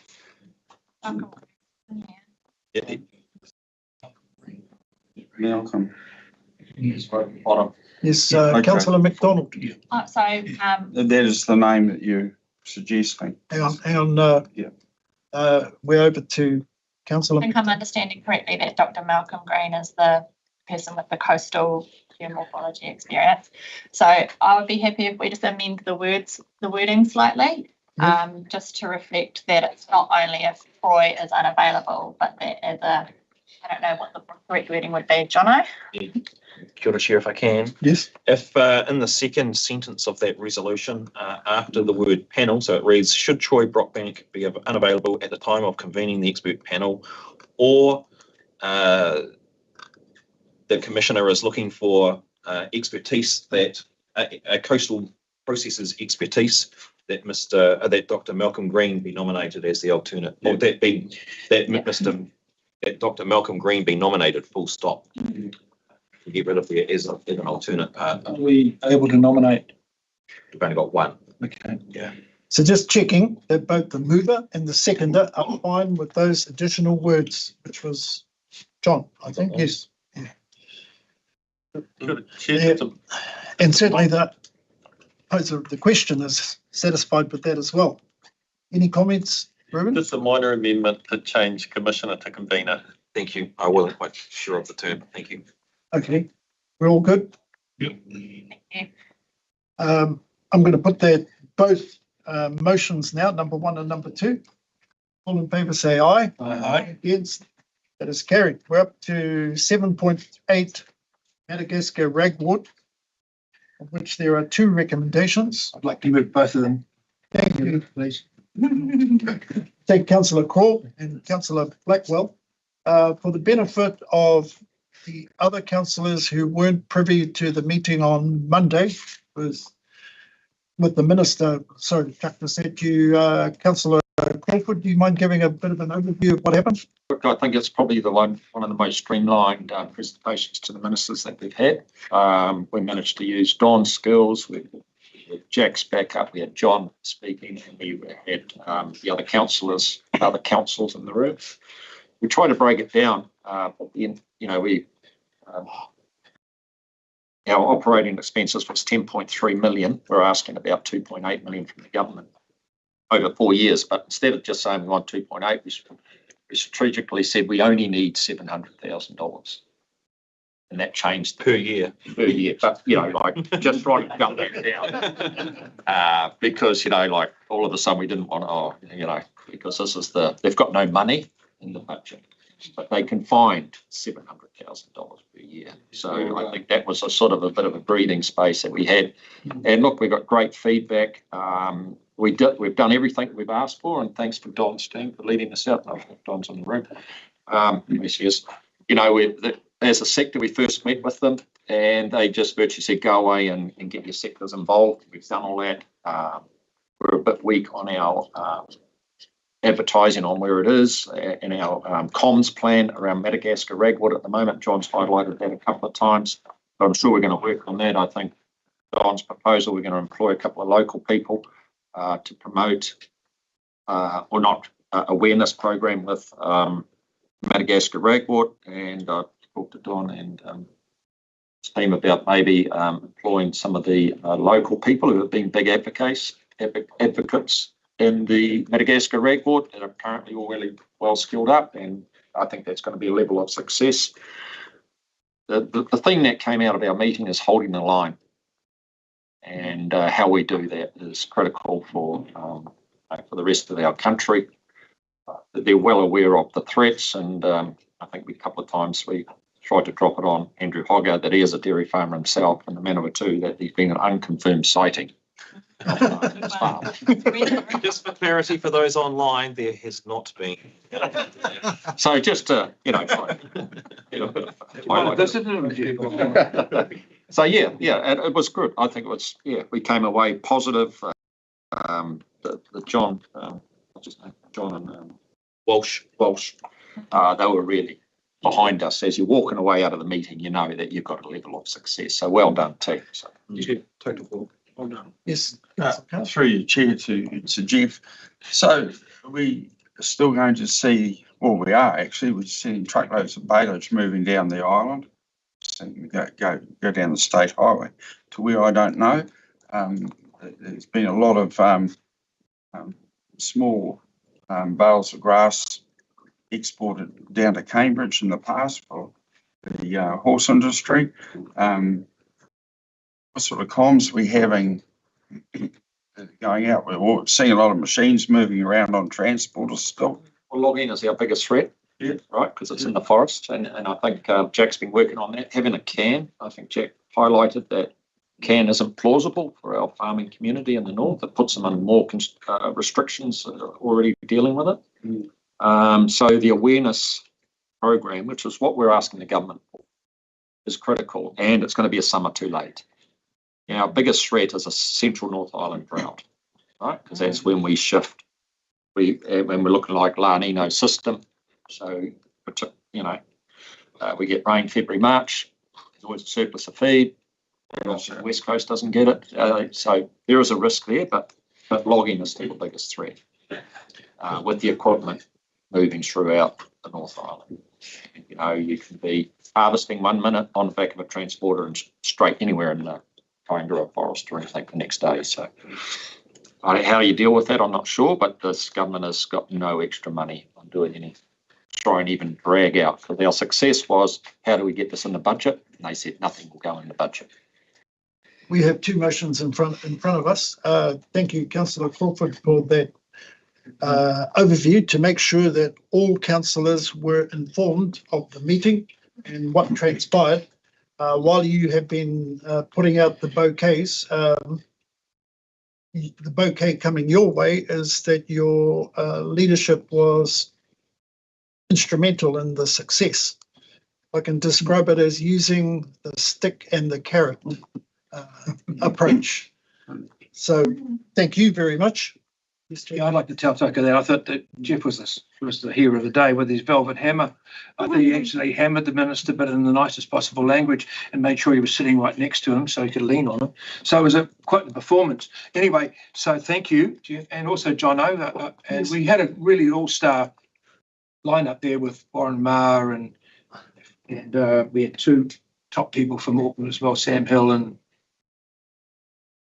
Yeah. Malcolm. Yes, Okay. councillor McDonald. Oh, so, That is the name that you're suggesting. Hang on. Yeah. We're over to I councillor. think I'm understanding correctly that Dr. Malcolm Green is the person with the coastal geomorphology experience. So I would be happy if we just amend the wording slightly, just to reflect that it's not only if Troy is unavailable, but that as a, I don't know what the correct wording would be, Jono? Kia ora, Chair, if I can. Yes. If in the second sentence of that resolution, after the word panel, so it reads, should Troy Brockbank be unavailable at the time of convening the expert panel, or the commissioner is looking for expertise that a coastal processes expertise, that Dr. Malcolm Green be nominated as the alternate, or that Dr. Malcolm Green be nominated, full stop. To get rid of the as an alternate part. Are we able to nominate? We've only got one. Okay. Yeah. So just checking that both the mover and the seconder are fine with those additional words, which was John, I think. Yes. Yeah. And certainly the poser of the question is satisfied with that as well. Any comments, Ruben? Just a minor amendment to change commissioner to convener. Thank you. I wasn't quite sure of the term. Thank you. Okay, we're all good. Yep. I'm going to put that both motions now, number 1 and number 2. All in favour say aye. Aye. Against, that is carried. We're up to 7.8 Madagascar ragwort, of which there are 2 recommendations. I'd like to move both of them. Thank you, please. Thank Councillor Crawl and Councillor Blackwell. For the benefit of the other councillors who weren't privy to the meeting on Monday with the minister, sorry, Chuck this at you, Councillor Crawford, do you mind giving a bit of an overview of what happened? Look, I think it's probably the one of the most streamlined presentations to the ministers that we've had. We managed to use Don's skills, we had Jack's backup, we had John speaking, and we had the other councils in the room. We try to break it down. Our operating expenses was 10.3 million. We're asking about 2.8 million from the government over 4 years. But instead of just saying we want 2.8, we strategically said we only need $700,000. And that changed Per year. But, just trying to dump that down. Because, all of a sudden we didn't want because they've got no money in the budget, but they can find $700,000 per year. So I think that was a sort of a bit of a breathing space that we had. And look, we got great feedback. We've done everything we've asked for, and thanks for Don's team for leading us out. Don's in the room. As a sector, we first met with them, and they just virtually said, go away and get your sectors involved. We've done all that. We're a bit weak on our advertising on where it is in our comms plan around Madagascar ragwort at the moment. John's highlighted that a couple of times, but I'm sure we're going to work on that. I think John's proposal, we're going to employ a couple of local people to promote awareness program with Madagascar ragwort, and I talked to Don and his team about maybe employing some of the local people who have been big advocates in the Madagascar ragwort that are currently all really well skilled up, and I think that's going to be a level of success. The thing that came out of our meeting is holding the line, and how we do that is critical for the rest of our country. They're well aware of the threats, and I think a couple of times we tried to drop it on Andrew Hogger that he is a dairy farmer himself, and the Manawatu that he's been an unconfirmed sighting. Just for clarity for those online, there has not been. So just to, so yeah, it was good. I think it was, we came away positive. The John, what's his name? John and Walsh, they were really behind us. As you're walking away out of the meeting, you know that you've got a level of success. So well done, team. So Total. Well done. Yes. Through your chair to Jeff. So we are still going to see, well, we are actually, we're seeing truckloads of bailage moving down the island. Go down the state highway to where I don't know. There's been a lot of small bales of grass exported down to Cambridge in the past for the horse industry. What sort of comms are we having going out? We're seeing a lot of machines moving around on transporters still. Well, logging is our biggest threat, right? Because it's in the forest, and I think Jack's been working on that. Having a can, I think Jack highlighted that can isn't plausible for our farming community in the north. It puts them under more restrictions that are already dealing with it. So the awareness program, which is what we're asking the government for, is critical, and it's going to be a summer too late. Our biggest threat is a central North Island drought, right? Because that's when we shift. When we're looking like La Nino system, so we get rain February, March. There's always a surplus of feed. The West Coast doesn't get it, so there is a risk there. But logging is still the biggest threat, with the equipment moving throughout the North Island. You can be harvesting 1 minute on the back of a transporter and straight anywhere in the Kaingaroa forest or anything the next day. So how do you deal with that? I'm not sure, but this government has got no extra money on doing any, try and even drag out. Because our success was, how do we get this in the budget? And they said nothing will go in the budget. We have two motions in front of us. Thank you, Councillor Crawford, for that overview to make sure that all councillors were informed of the meeting and what transpired. While you have been putting out the bouquets, the bouquet coming your way is that your leadership was instrumental in the success. I can describe it as using the stick and the carrot approach. So thank you very much. Yeah, I'd like to tell Tucker that I thought that Jeff was the hero of the day with his velvet hammer. I think he actually hammered the minister, but in the nicest possible language, and made sure he was sitting right next to him so he could lean on him. So it was quite the performance. Anyway, so thank you, Jeff, and also John O. And we had a really all-star lineup there with Warren Maher, and we had two top people from Auckland as well, Sam Hill and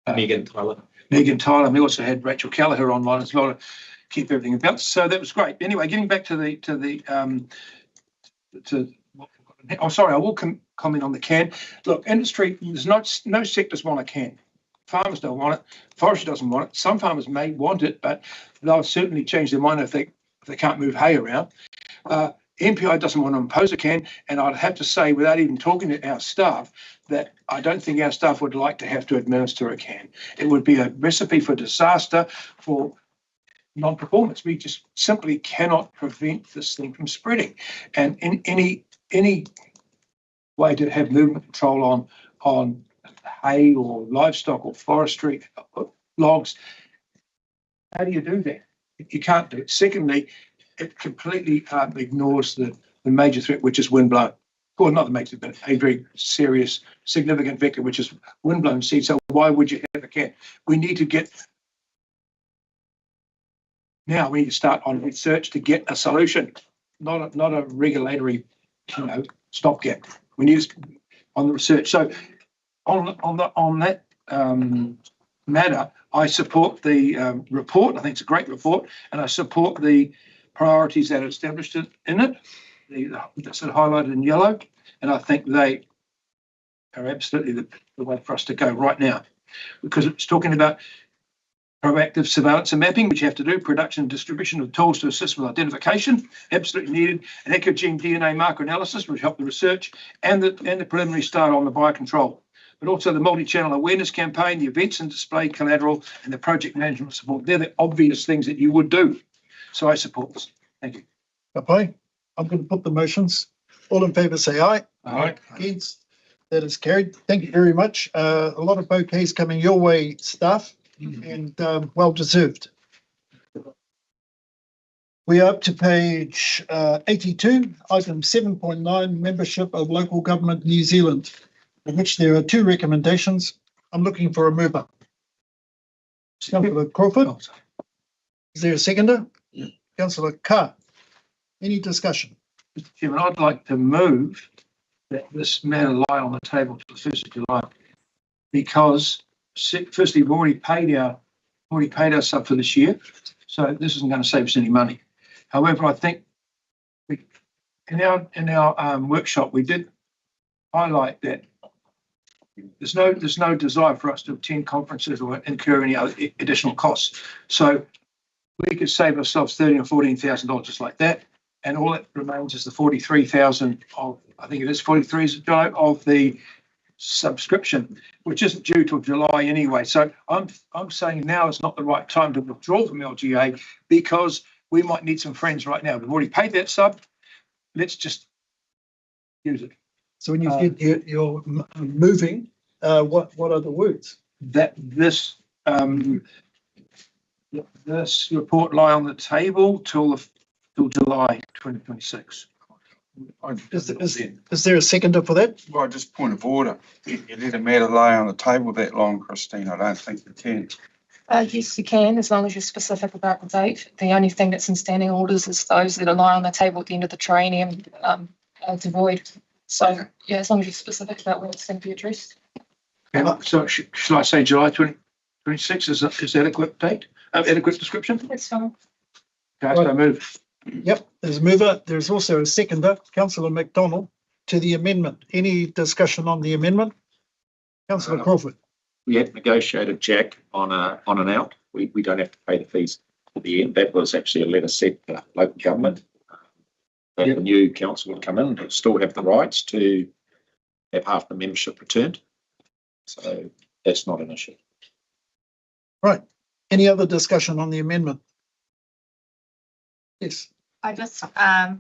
Megan Tyler. And we also had Rachel Callagher online as well to keep everything in balance. So that was great. Anyway, getting back to I will comment on the can. Look, industry, there's no sectors want a can. Farmers don't want it. Forestry doesn't want it. Some farmers may want it, but they'll certainly change their mind if they can't move hay around. MPI doesn't want to impose a can, and I'd have to say, without even talking to our staff, that I don't think our staff would like to have to administer a can. It would be a recipe for disaster, for non-performance. We just simply cannot prevent this thing from spreading. And in any way to have movement control on hay or livestock or forestry logs, how do you do that? You can't do it. Secondly, it completely ignores the major threat, which is windblown. Well, not the major, but a very serious, significant vector, which is windblown seed. So why would you have a can? We need to start on research to get a solution, not a regulatory, stopgap. We need on the research. So on that matter, I support the report. I think it's a great report, and I support the priorities that are established in it. That's highlighted in yellow, and I think they are absolutely the way for us to go right now, because it's talking about proactive surveillance and mapping, which you have to do, production and distribution of tools to assist with identification, absolutely needed, an accurate gene DNA marker analysis, which help the research, and the preliminary start on the biocontrol. But also the multi-channel awareness campaign, the events and display collateral, and the project management support. They're the obvious things that you would do. So I support this. Thank you. Okay, I'm going to put the motions. All in favour say aye. Aye. Against? That is carried. Thank you very much. A lot of bouquets coming your way, staff, and well deserved. We are up to page 82, item 7.9, membership of local government New Zealand, in which there are two recommendations. I'm looking for a mover. Councillor Crawford. Is there a seconder? Yeah. Councillor Carr. Any discussion? Mr. Chairman, I'd like to move that this matter lie on the table till the 1st of July, because firstly, we've already paid our sub for this year, so this isn't going to save us any money. However, I think in our workshop we did highlight that there's no desire for us to attend conferences or incur any other additional costs. So we could save ourselves $13,000 or $14,000 just like that, and all that remains is the 43,000 of, I think it is 43 of the subscription, which isn't due till July anyway. So I'm saying now is not the right time to withdraw from LGA, because we might need some friends right now. We've already paid that sub. Let's just use it. So when you said you're moving, what are the words? That this report lie on the table till July 2026. Is there a seconder for that? Well, just point of order. You let a matter lie on the table that long, Christine. I don't think you can. Yes, you can, as long as you're specific about the date. The only thing that's in standing orders is those that lie on the table at the end of the training are devoid. So, yeah, as long as you're specific about when it's going to be addressed. Okay, so should I say July 2026 is adequate date? Adequate description? That's fine. Okay, so move. Yep, there's a mover. There's also a seconder, Councillor McDonald, to the amendment. Any discussion on the amendment? Councillor Crawford. We had negotiated, Jack, on an out. We don't have to pay the fees at the end. That was actually a letter set to local government. That the new council would come in and still have the rights to have half the membership returned. So that's not an issue. Right. Any other discussion on the amendment? Yes. I just, the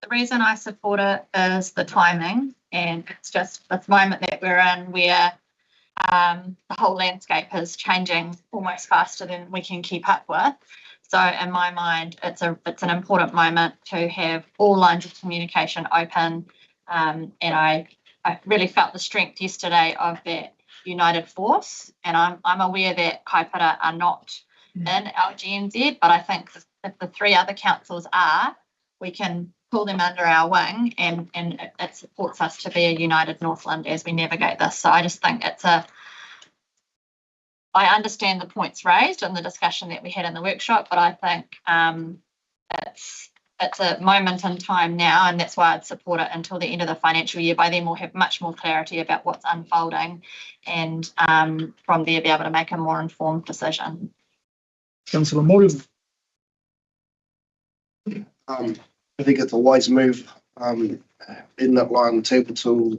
reason I support it is the timing, and it's just this moment that we're in where the whole landscape is changing almost faster than we can keep up with. So in my mind, it's an important moment to have all lines of communication open. And I really felt the strength yesterday of that united force. And I'm aware that kaipara are not in LGNZ, but I think if the three other councils are, we can pull them under our wing, and it supports us to be a united Northland as we navigate this. So I just think I understand the points raised and the discussion that we had in the workshop, but I think it's a moment in time now, and that's why I'd support it until the end of the financial year. By then we'll have much more clarity about what's unfolding, and from there be able to make a more informed decision. Councillor Morgan. I think it's a wise move in that line on the table till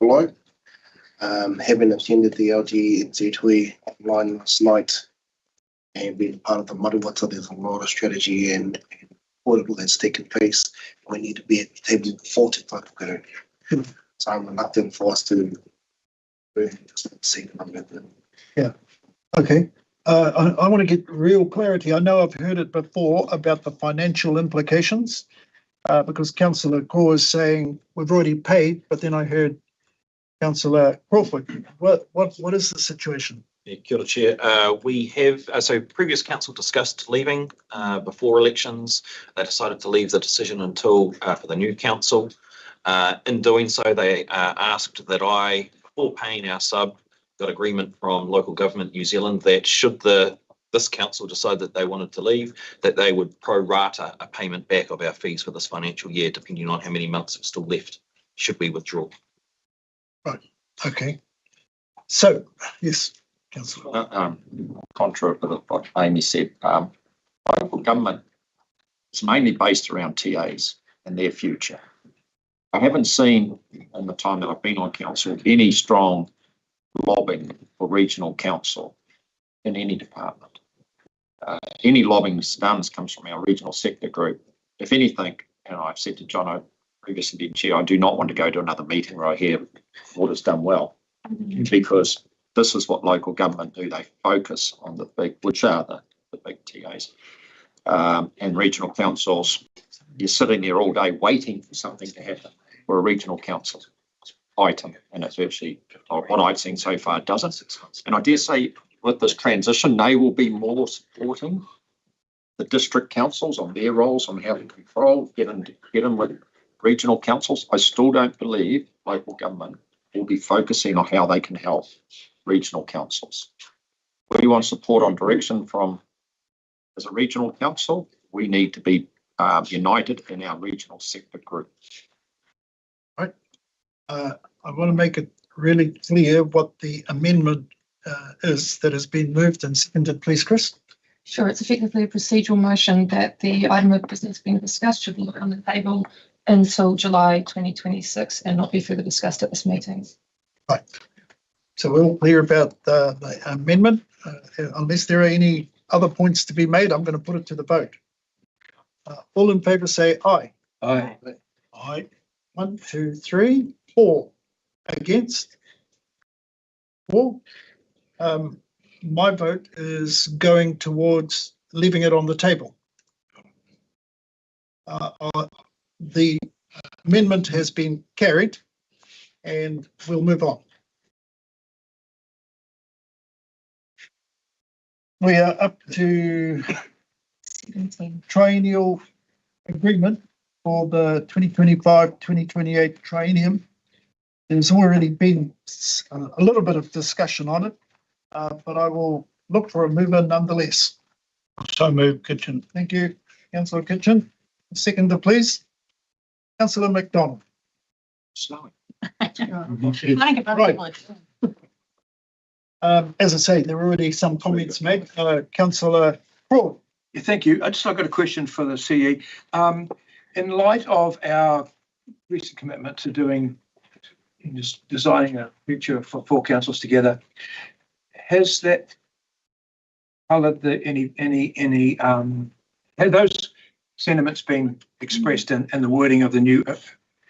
below. Having attended the LGNZ online last night and being part of the Maruwata, there's a lot of strategy and political that's taken place. We need to be at the table before Te Whakauru. So I'm reluctant for us to see the number. Yeah. Okay. I want to get real clarity. I know I've heard it before about the financial implications, because Councillor Core is saying we've already paid, but then I heard Councillor Crawford. What is the situation? Yeah, kia ora, Chair. We have, so previous council discussed leaving before elections. They decided to leave the decision until for the new council. In doing so, they asked that I, before paying our sub, got agreement from local government New Zealand that should this council decide that they wanted to leave, that they would pro rata a payment back of our fees for this financial year, depending on how many months are still left, should we withdraw. Right. Okay. So, yes. Councillor. Contrary to what Amy said, local government is mainly based around TAs and their future. I haven't seen in the time that I've been on council any strong lobbying for regional council in any department. Any lobbying that's done comes from our regional sector group. If anything, and I've said to John, I previously did chair, I do not want to go to another meeting where I hear what is done well, because this is what local government do. They focus on the big, which are the big TAs. And regional councils, you're sitting there all day waiting for something to happen for a regional council item, and it's virtually what I've seen so far doesn't. And I dare say with this transition, they will be more supporting the district councils on their roles on how to control, get in with regional councils. I still don't believe local government will be focusing on how they can help regional councils. We want support on direction from, as a regional council, we need to be united in our regional sector group. Right. I want to make it really clear what the amendment is that has been moved and seconded, please, Chris. Sure, it's effectively a procedural motion that the item of business being discussed should be on the table until July 2026 and not be further discussed at this meeting. Right. So we're all clear about the amendment. Unless there are any other points to be made, I'm going to put it to the vote. All in favour say aye. Aye. Aye. 1, 2, 3, 4. Against? 4. My vote is going towards leaving it on the table. The amendment has been carried and we'll move on. We are up to 17. Triennial agreement for the 2025-2028 triennium. There's already been a little bit of discussion on it, but I will look for a mover nonetheless. So moved, Kitchen. Thank you, Councillor Kitchen. Seconder, please. Councillor McDonald. Slowing. Right. As I say, there were already some comments made. Councillor Crawl. Yeah, thank you. I've got a question for the CE. In light of our recent commitment to designing a future for 4 councils together, has that coloured have those sentiments been expressed in the wording of the new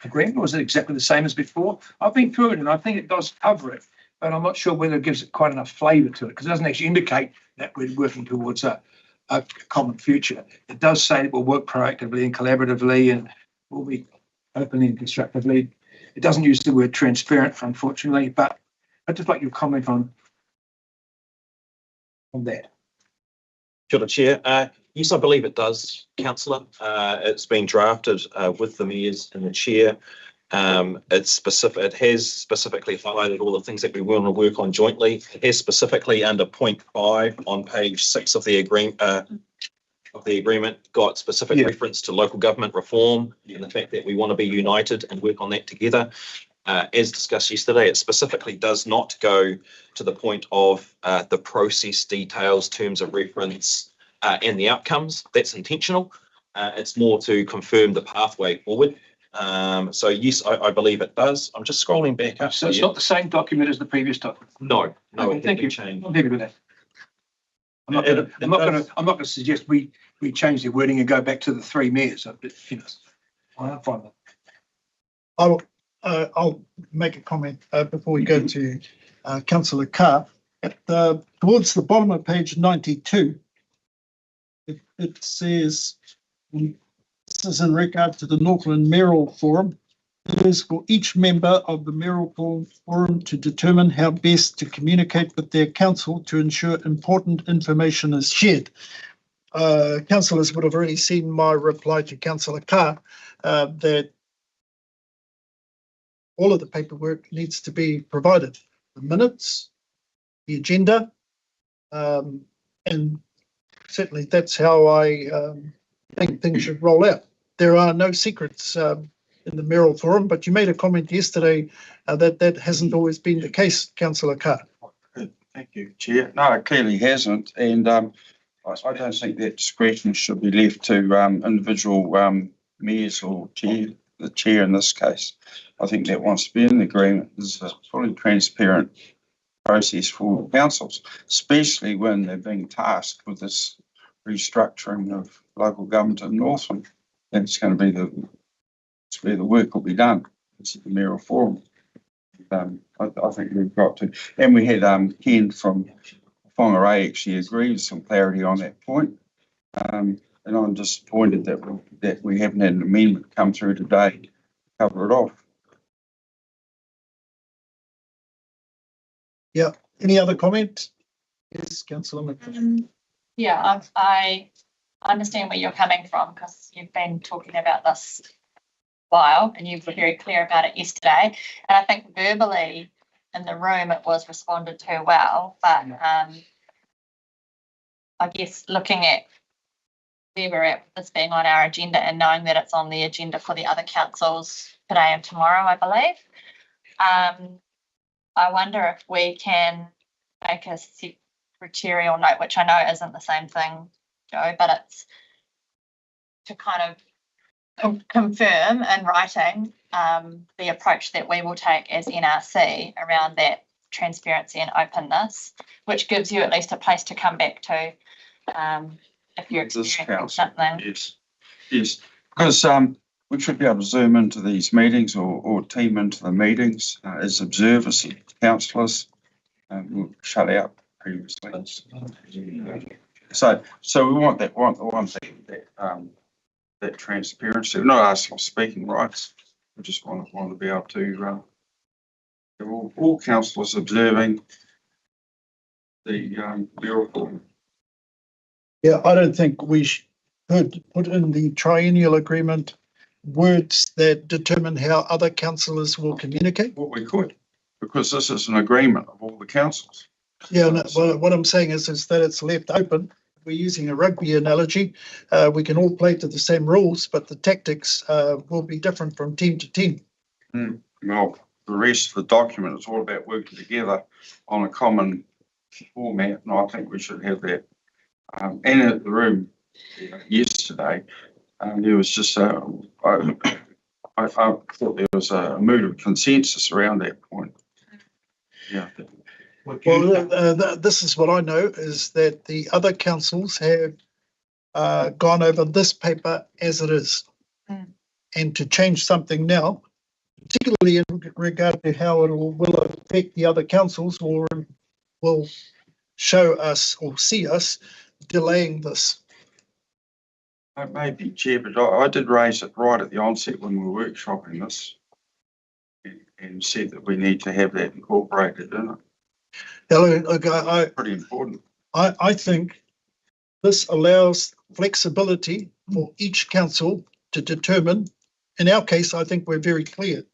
agreement, or is it exactly the same as before? I've been through it and I think it does cover it, but I'm not sure whether it gives it quite enough flavour to it, because it doesn't actually indicate that we're working towards a common future. It does say that we'll work proactively and collaboratively and we'll be openly and constructively. It doesn't use the word transparent, unfortunately, but I'd just like your comment on that. Kia ora, Chair. Yes, I believe it does, Councillor. It's been drafted with the mayors and the chair. It has specifically highlighted all the things that we want to work on jointly. It has specifically under point 5 on page 6 of the agreement got specific reference to local government reform and the fact that we want to be united and work on that together. As discussed yesterday, it specifically does not go to the point of the process details, terms of reference, and the outcomes. That's intentional. It's more to confirm the pathway forward. So yes, I believe it does. I'm just scrolling back up. So it's not the same document as the previous document? No, Okay, thank you. I'm happy with that. I'm not going to suggest we change the wording and go back to the 3 mayors. I'm fine with that. I'll make a comment before we go to Councillor Carr. Towards the bottom of page 92, it says, this is in regard to the Northland Mayoral Forum. It is for each member of the Mayoral Forum to determine how best to communicate with their council to ensure important information is shared. Councillors would have already seen my reply to Councillor Carr that all of the paperwork needs to be provided. The minutes, the agenda, and certainly that's how I think things should roll out. There are no secrets in the Mayoral Forum, but you made a comment yesterday that hasn't always been the case, Councillor Carr. Thank you, Chair. No, it clearly hasn't, and I don't think that discretion should be left to individual mayors or the chair in this case. I think that wants to be in the agreement. This is a fully transparent process for councils, especially when they're being tasked with this restructuring of local government in Northland. That's going to be it's where the work will be done. It's at the mayoral forum. I think we've got to, and we had Ken from Whangarei actually agree with some clarity on that point. And I'm disappointed that we haven't had an amendment come through today to cover it off. Yeah, any other comment? Yes, Councillor. Yeah, I understand where you're coming from because you've been talking about this a while and you were very clear about it yesterday. And I think verbally in the room it was responded to well, but I guess looking at where we're at with this being on our agenda and knowing that it's on the agenda for the other councils today and tomorrow, I believe. I wonder if we can make a secretarial note, which I know isn't the same thing, Joe, but it's to kind of confirm in writing the approach that we will take as NRC around that transparency and openness, which gives you at least a place to come back to if you're experiencing something. Yes, because we should be able to zoom into these meetings or team into the meetings as observers, councillors, we'll shut out previously. So we want that transparency. We're not asking for speaking rights. We just want to be able to all councillors observing the report. Yeah, I don't think we should put in the triennial agreement words that determine how other councillors will communicate. Well, we could, because this is an agreement of all the councils. Yeah, no, well, what I'm saying is that it's left open. We're using a rugby analogy. We can all play to the same rules, but the tactics will be different from team to team. Well, the rest of the document is all about working together on a common format, and I think we should have that. And at the room yesterday, there was just I thought there was a mood of consensus around that point. Yeah. Well, this is what I know is that the other councils have gone over this paper as it is. And to change something now, particularly in regard to how it will affect the other councils, will show us or see us delaying this. It may be, Chair, but I did raise it right at the onset when we were workshopping this and said that we need to have that incorporated in it. Hello, Pretty important. I think this allows flexibility for each council to determine. In our case, I think we're very clear,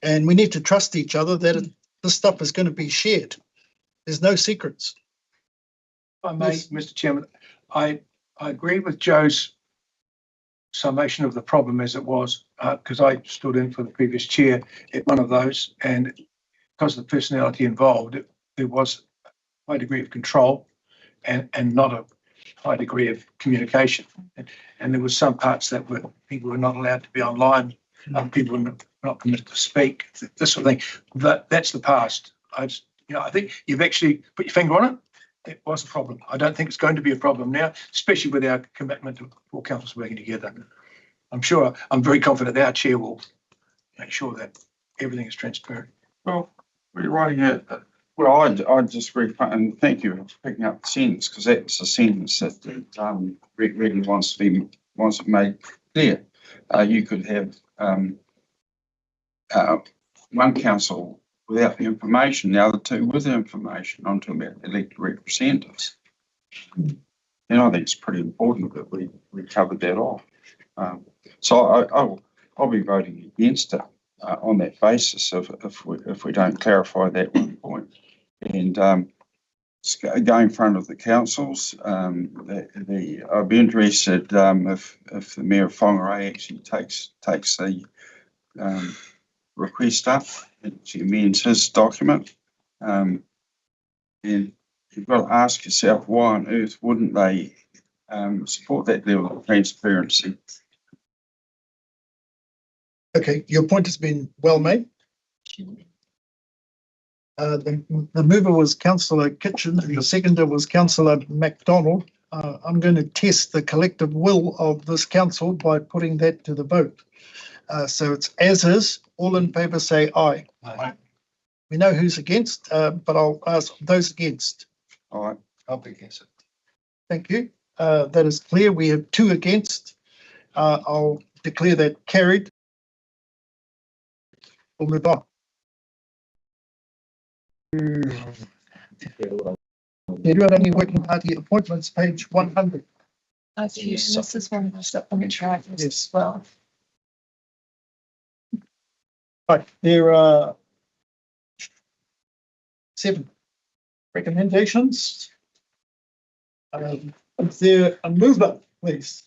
and we need to trust each other that this stuff is going to be shared. There's no secrets. If I may, Mr. Chairman, I agree with Joe's summation of the problem as it was, because I stood in for the previous chair at one of those, and because of the personality involved, there was a high degree of control and not a high degree of communication. And there were some parts that people were not allowed to be online, people were not permitted to speak, this sort of thing. But that's the past. I think you've actually put your finger on it. It was a problem. I don't think it's going to be a problem now, especially with our commitment to all councils working together. I'm very confident our chair will make sure that everything is transparent. Well, we're writing it. Well, I disagree, and thank you for picking up the sentence, because that's a sentence that really wants it made clear. You could have one council without the information, the other two with the information. I'm talking about elected representatives. And I think it's pretty important that we covered that off. So I'll be voting against it on that basis if we don't clarify that one point. And go in front of the councils. I'd be interested if the Mayor of Whangarei actually takes the request up and she amends his document. And you've got to ask yourself, why on earth wouldn't they support that level of transparency? Okay, your point has been well made. The mover was councillor Kitchen and the seconder was councillor MacDonald. I'm going to test the collective will of this council by putting that to the vote. So it's as is, all in favour say aye. Aye. We know who's against, but I'll ask those against. All right. I'll be against it. Thank you. That is clear. We have 2 against. I'll declare that carried. We'll move on. Te Ruarangi Working Party appointments, page 100. This is one of the supplementary items as well. Right, there are 7 recommendations. Is there a mover, please?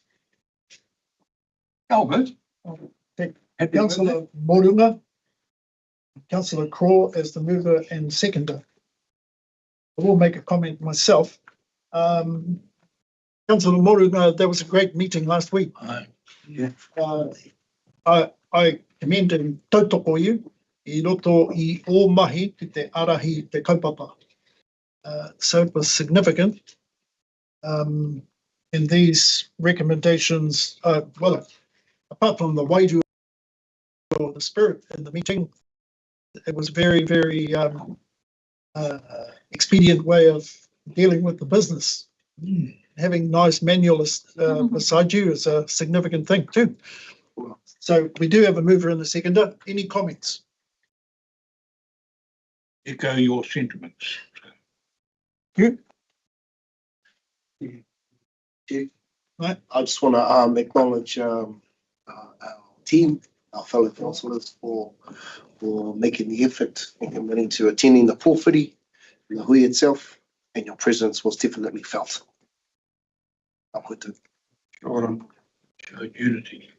Albert. Councillor Morunga, Councillor Craw as the mover and seconder. I will make a comment myself. Councillor Morunga, that was a great meeting last week. I commend and tautoko you I roto I o mahi ki te arahi te kaupapa. So it was significant. And these recommendations, well, apart from the wairu or the spirit in the meeting, it was very, very expedient way of dealing with the business. Having nice manualists beside you is a significant thing too. So we do have a mover and a seconder. Any comments? Echo your sentiments. You? I just want to acknowledge our team, our fellow councillors for making the effort and committing to attending the pōwhiri, the hui itself, and your presence was definitely felt. Showed unity.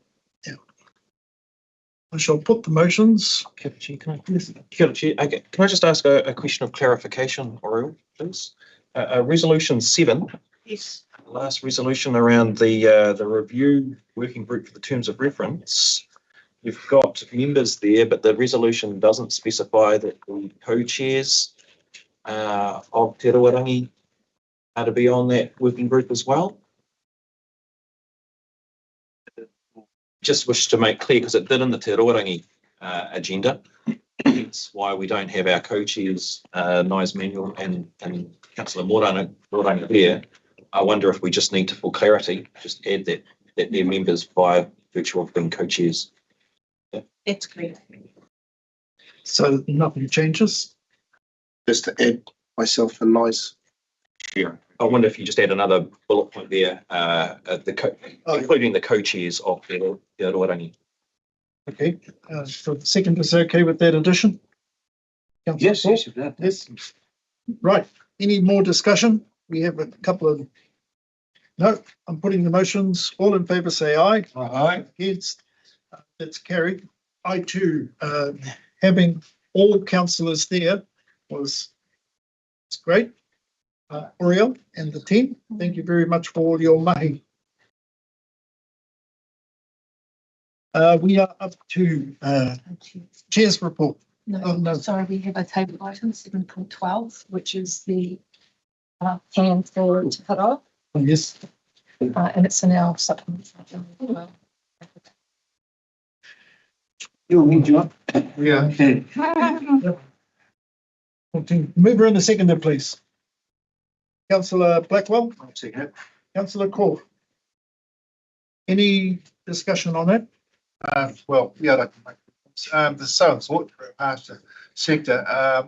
I shall put the motions. Kia ora, Chair. Okay, can I just ask a question of clarification, Oriel, please? Resolution 7. Yes. Last resolution around the review working group for the terms of reference. You've got members there, but the resolution doesn't specify that the co-chairs of Te Ruarangi are to be on that working group as well. Just wish to make clear, because it did in the Te Ruarangi agenda. That's why we don't have our co-chairs, Nais Manuel and Councillor Moranga there. I wonder if we just need to, for clarity, just add that they're members by virtue of being co-chairs. That's great. So nothing changes. Just to add myself and Nais. Yeah. I wonder if you just add another bullet point there, including the co-chairs of Te Ruarangi. Okay, so the second is okay with that addition? Yes. Yes. Right, any more discussion? We have a couple of. No, I'm putting the motions. All in favour say aye. Aye. Against, that's carried. I too, having all councillors there was great. Oriel and the team, thank you very much for all your mahi. We are up to Chair's report. No, sorry, we have a table item 7.12, which is the plan for Te Whara, Yes. and it's in our supplement. You'll need you up. Yeah. Okay. Mover and a seconder, please. Councillor Blackwell. Second. Councillor Craw. Any discussion on that? Well, yeah, the sales for a pasture sector,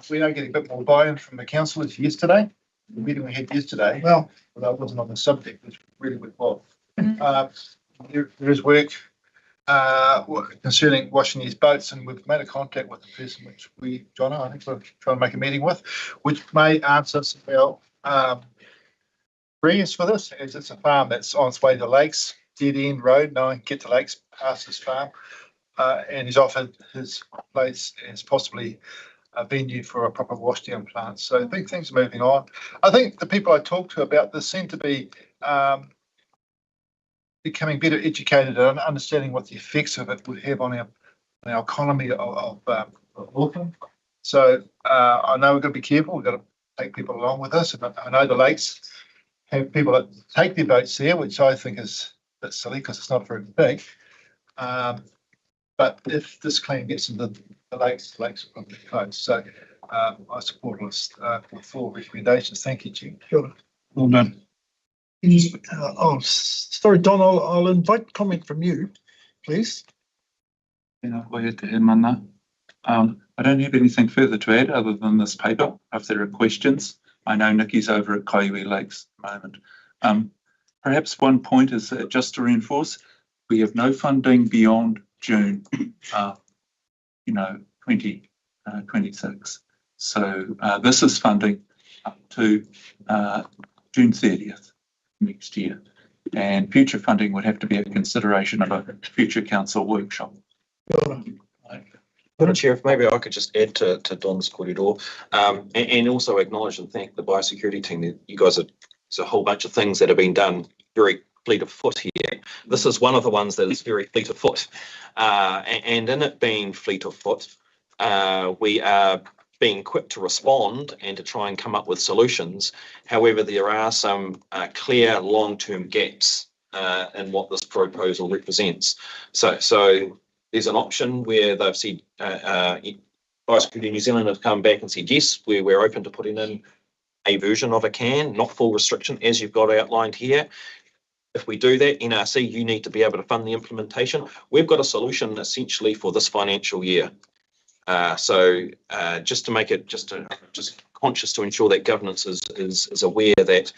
we are getting a bit more buy-in from the councillors yesterday. The meeting we had yesterday, Well, although it wasn't on the subject, which really went well. There is work concerning washing these boats, and we've made a contact with the person which Jono, I think we're trying to make a meeting with, which may answer some of our reasons for this, as it's a farm that's on its way to lakes, dead end road, no one can get to lakes past this farm, and he's offered his place as possibly a venue for a proper washdown plant. So I think things are moving on. I think the people I talked to about this seem to be becoming better educated and understanding what the effects of it would have on our economy of Auckland. So I know we've got to be careful. We've got to take people along with us. And I know the lakes have people that take their boats there, which I think is a bit silly because it's not very big. But if this claim gets into the lakes will probably close. So I support this with full recommendations. Thank you, Jim. Sure. Well done. Sorry, Don, I'll invite comment from you, please. I don't have anything further to add other than this paper. If there are questions, I know Nikki's over at Kaiwi Lakes at the moment. Perhaps one point is just to reinforce, we have no funding beyond June, 2026. So this is funding up to June 30th next year. And future funding would have to be a consideration of a future council workshop. Madam Chair, if maybe I could just add to Don's kōrero, and also acknowledge and thank the biosecurity team. You guys there's a whole bunch of things that have been done very fleet of foot here. This is one of the ones that is very fleet of foot. And in it being fleet of foot, we are being quick to respond and to try and come up with solutions. However, there are some clear long-term gaps in what this proposal represents. So there's an option where they've said, Biosecurity New Zealand have come back and said, yes, we're open to putting in a version of a can, not full restriction, as you've got outlined here. If we do that, NRC, you need to be able to fund the implementation. We've got a solution essentially for this financial year. So just to make it just conscious to ensure that governance is aware that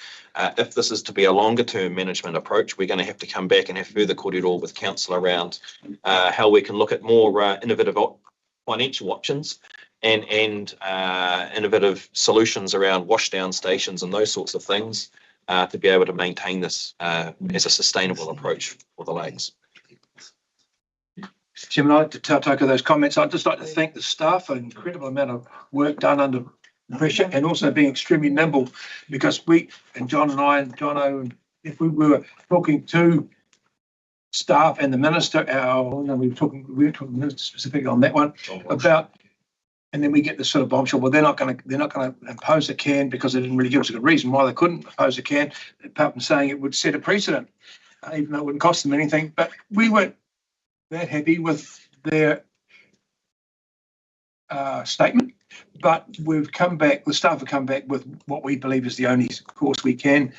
if this is to be a longer term management approach, we're going to have to come back and have further kōrero with council around how we can look at more innovative financial options and innovative solutions around washdown stations and those sorts of things to be able to maintain this as a sustainable approach for the lakes. Chairman, I'd like to tautoko those comments. I'd just like to thank the staff for an incredible amount of work done under pressure and also being extremely nimble, because John and I and Jono, if we were talking to staff and the minister, we were talking to the minister specifically on that one about, and then we get this sort of bombshell. Well, they're not going to impose a can because they didn't really give us a good reason why they couldn't impose a can, apart from saying it would set a precedent, even though it wouldn't cost them anything. But we weren't that happy with their statement, but we've come back, the staff have come back with what we believe is the only course we can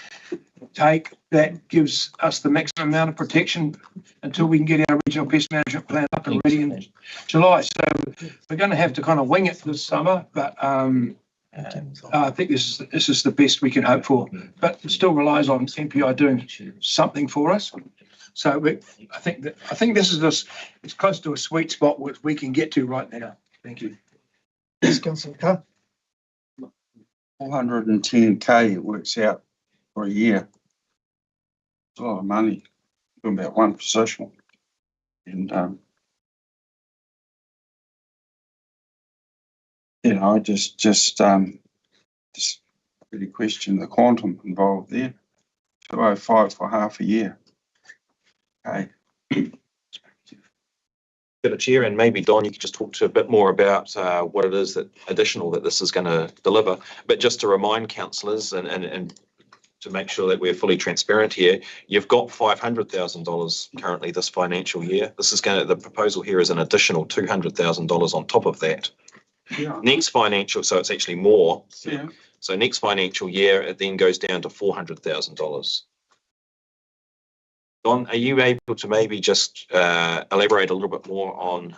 take that gives us the maximum amount of protection until we can get our regional pest management plan up and ready in July. So we're going to have to kind of wing it this summer, but I think this is the best we can hope for, but it still relies on MPI doing something for us. So I think this is it's close to a sweet spot which we can get to right now. Thank you. Yes, Councillor Carr. 410k works out for a year. It's a lot of money. Talking about one position, and I just really question the quantum involved there. 205 for half a year. Okay. Bit of Chair, and maybe Don, you could just talk to a bit more about what it is that additional that this is going to deliver. But just to remind councillors and to make sure that we're fully transparent here, you've got $500,000 currently this financial year. This is the proposal here is an additional $200,000 on top of that. Yeah. Next financial, so it's actually more. Yeah. So next financial year, it then goes down to $400,000. Don, are you able to maybe just elaborate a little bit more on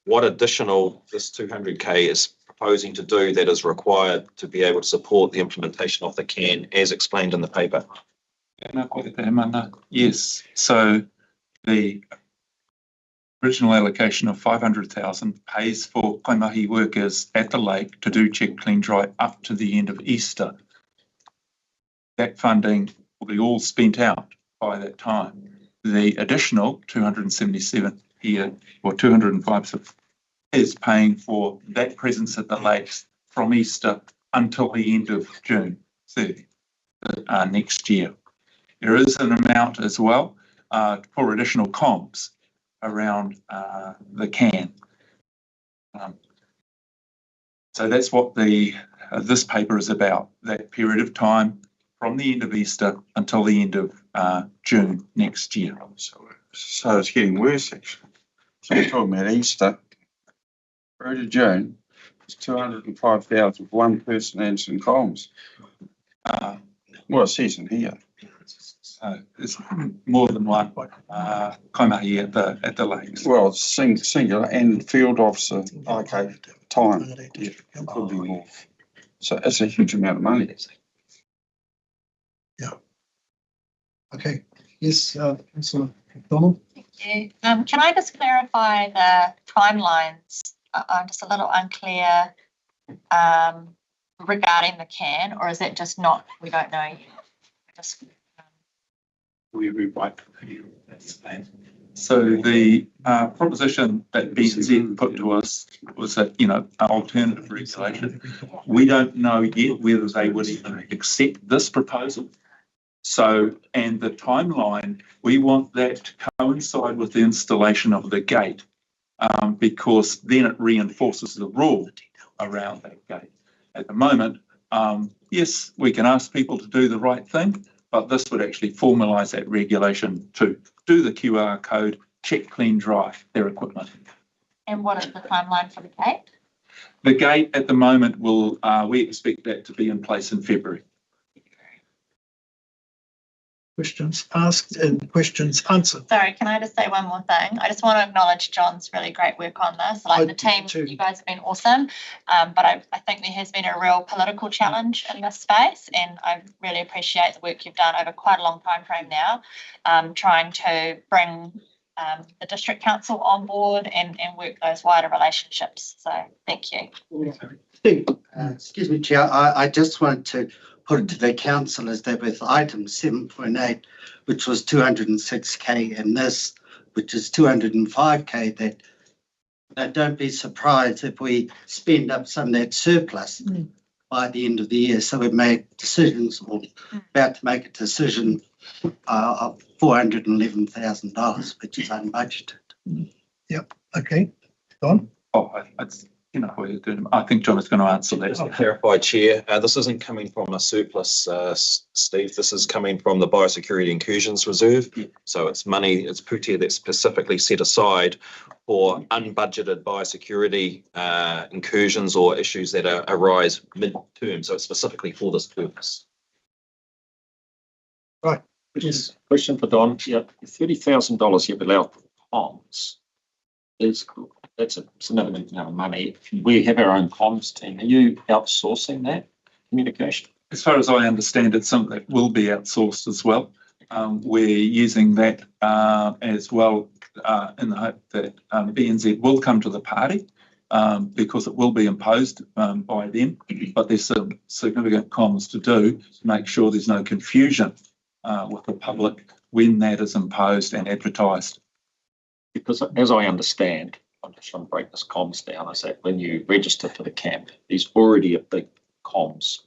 what additional this 200k is proposing to do that is required to be able to support the implementation of the can as explained in the paper? Yes, so the original allocation of 500,000 pays for kaimahi workers at the lake to do check, clean, dry up to the end of Easter. That funding will be all spent out by that time. The additional 277 here, or 205 is paying for that presence at the lakes from Easter until the end of June 30 next year. There is an amount as well for additional comms around the can. So that's what this paper is about, that period of time from the end of Easter until the end of June next year. So it's getting worse, actually. So we're talking about Easter, through to June, it's 205,000 for one person answering comms. Well, it says in here. So it's more than one kaimahi at the lakes. Well, it's singular and field officer. Okay, time. Yeah, could be more. So it's a huge amount of money. Okay, yes, Councillor McDonald. Thank you. Can I just clarify the timelines? I'm just a little unclear regarding the can, or is it just not, we don't know yet? Just, We rewrite that's the plan. So the proposition that BNZ put to us was that, an alternative regulation. We don't know yet whether they would even accept this proposal. So, and the timeline, we want that to coincide with the installation of the gate, because then it reinforces the rule around that gate. At the moment, yes, we can ask people to do the right thing, but this would actually formalise that regulation to do the QR code, check, clean, dry their equipment. and what is the timeline for the gate? The gate at the moment we expect that to be in place in February. Questions asked and questions answered. Sorry, can I just say one more thing? I just want to acknowledge John's really great work on this. Like the team, you guys have been awesome. But I think there has been a real political challenge in this space, and I really appreciate the work you've done over quite a long time frame now, trying to bring the district council on board and work those wider relationships. So thank you. Excuse me, Chair, I just want to put it to the councillors that with item 7.8, which was 206k, and this, which is 205k, that don't be surprised if we spend up some of that surplus by the end of the year. So we've made decisions, or about to make a decision of $411,000, which is unbudgeted. Yep. Okay. Don. I think John is going to answer that. Just to clarify, Chair, this isn't coming from a surplus, Steve. This is coming from the Biosecurity Incursions Reserve. So it's money, it's putia that's specifically set aside for unbudgeted biosecurity incursions or issues that arise mid-term. So it's specifically for this purpose. Right. Yes. Question for Don. Yeah, $30,000 you've allowed for comms that's a significant amount of money. We have our own comms team. Are you outsourcing that communication? As far as I understand it, some of that will be outsourced as well. We're using that as well in the hope that BNZ will come to the party because it will be imposed by them. But there's some significant comms to do to make sure there's no confusion with the public when that is imposed and advertised. Because as I understand, I'm just trying to break this comms down, is that when you register for the camp, there's already a big comms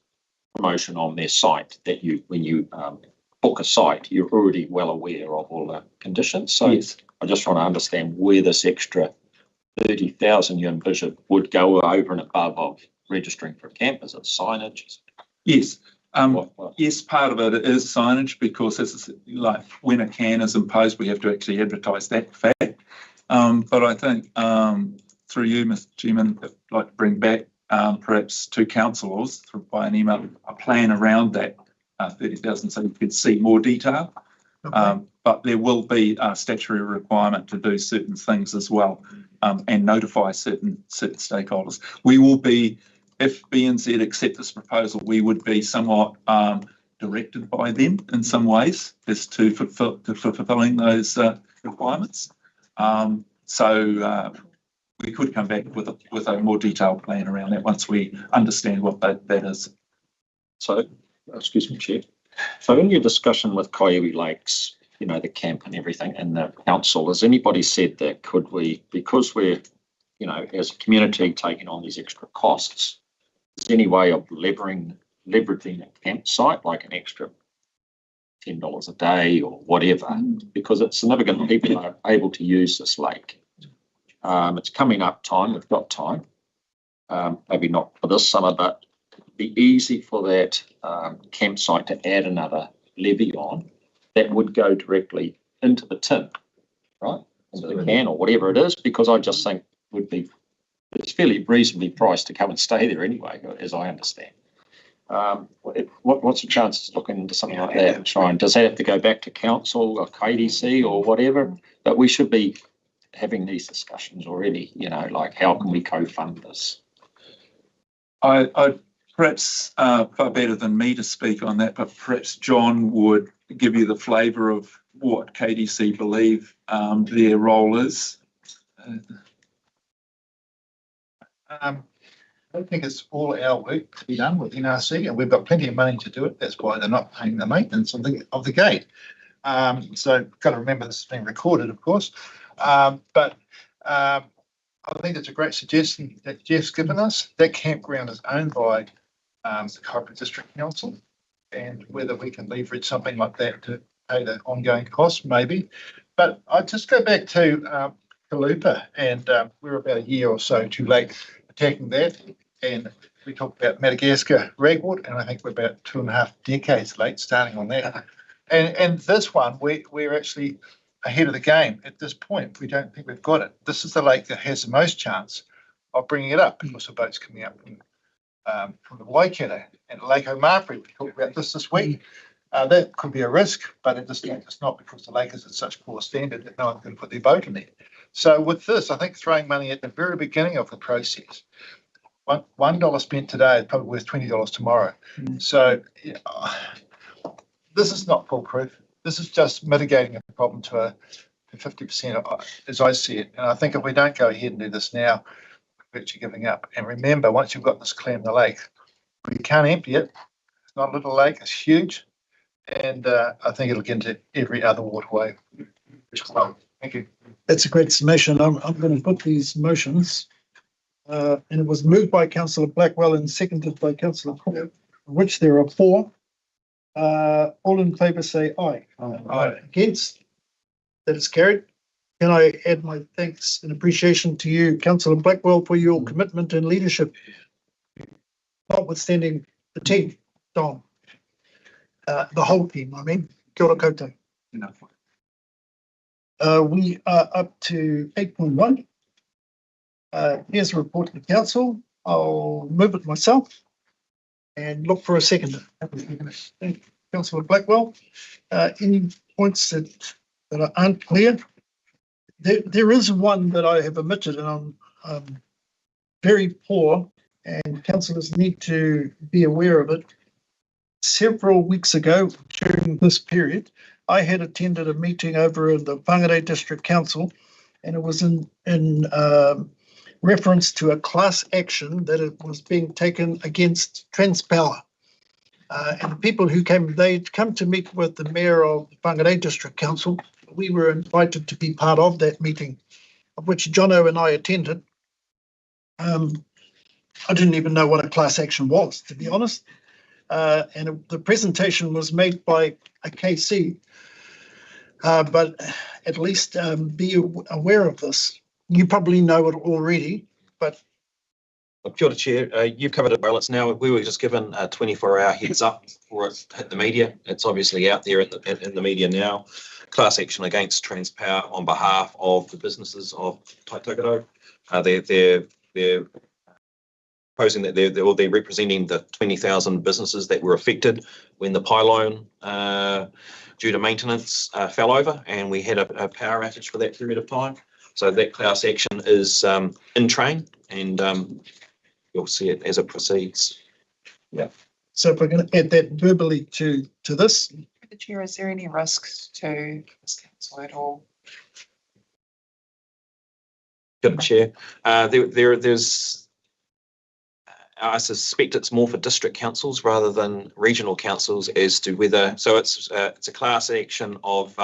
promotion on their site that when you book a site, you're already well aware of all the conditions. So yes. I just want to understand where this extra 30,000 you envision would go over and above of registering for a camp. Is it signage? Yes. Yes, part of it is signage because it's like when a can is imposed, we have to actually advertise that fact. But I think through you, Mr. Chairman, I'd like to bring back perhaps to councillors by an email a plan around that 30,000 so you could see more detail. Okay. But there will be a statutory requirement to do certain things as well and notify certain stakeholders. We will be, if BNZ accept this proposal, we would be somewhat directed by them in some ways as to fulfilling those requirements. So we could come back with a more detailed plan around that once we understand what that is. So, excuse me, Chair. So in your discussion with Kaiui Lakes, the camp and everything and the council, has anybody said that could we, because we're, you know, as a community taking on these extra costs, is there any way of leveraging a campsite, like an extra $10 a day or whatever, because it's significant that people are able to use this lake. It's coming up time, we've got time. Maybe not for this summer, but it'd be easy for that campsite to add another levy on that would go directly into the tin, right? Into the can or whatever it is, because I just think it's fairly reasonably priced to come and stay there anyway, as I understand. What's the chances of looking into something like that and trying? Does that have to go back to council or KDC or whatever? But we should be having these discussions already, you know, like how can we co-fund this? I perhaps far better than me to speak on that, but perhaps John would give you the flavour of what KDC believe their role is. I don't think it's all our work to be done with NRC, and we've got plenty of money to do it. That's why they're not paying the maintenance of the gate. So got to remember this is being recorded, of course. But I think it's a great suggestion that Jeff's given us. That campground is owned by the Kaipara District Council, and whether we can leverage something like that to pay the ongoing costs, maybe. But I'd just go back to Kalupa, and we're about a year or so too late attacking that. And we talked about Madagascar ragwort, and I think we're about 2.5 decades late starting on that. And this one, we're actually ahead of the game at this point. We don't think we've got it. This is the lake that has the most chance of bringing it up because the boats coming up from the Waikato and Lake Omapri. We talked about this week. That could be a risk, but it's not, because the lake is at such poor standard that no one can put their boat in there. So with this, I think throwing money at the very beginning of the process, $1 spent today is probably worth $20 tomorrow. So this is not foolproof. This is just mitigating a problem to 50%, as I see it. And I think if we don't go ahead and do this now, we're actually giving up. And remember, once you've got this clear in the lake, we can't empty it. It's not a little lake, it's huge. And I think it'll get into every other waterway. Thank you. That's a great summation. I'm going to put these motions. And it was moved by Councillor Blackwell and seconded by Councillor Cook, which there are 4. All in favour say aye. Aye. Against? That is carried. Can I add my thanks and appreciation to you, Councillor Blackwell, for your commitment and leadership, notwithstanding the team, Dom, the whole team, I mean, kia ora koutou. We are up to 8.1. Here's a report to the council. I'll move it myself and look for a seconder. Thank you, Councillor Blackwell. Any points that aren't clear? There is one that I have omitted, and I'm very poor, and councillors need to be aware of it. Several weeks ago, during this period, I had attended a meeting over in the Whangarei District Council, and it was in reference to a class action that it was being taken against Transpower. And the people who came, they'd come to meet with the mayor of the Whangarei District Council. We were invited to be part of that meeting, of which Jono and I attended. I didn't even know what a class action was, to be honest. And the presentation was made by a KC, but at least be aware of this. You probably know it already, but Kia ora, Chair. You've covered it well. It's now, we were just given a 24-hour heads up for it to hit the media. It's obviously out there in the media now. Class action against Transpower on behalf of the businesses of Taitokoro. They're proposing that they're representing the 20,000 businesses that were affected when the pylon due to maintenance fell over, and we had a power outage for that period of time. So that class action is in train, and you'll see it as it proceeds. yeah. So if we're going to add that verbally to this. The Chair, is there any risks to this council at all? Good, Chair. There's I suspect it's more for district councils rather than regional councils as to whether, so it's a class action of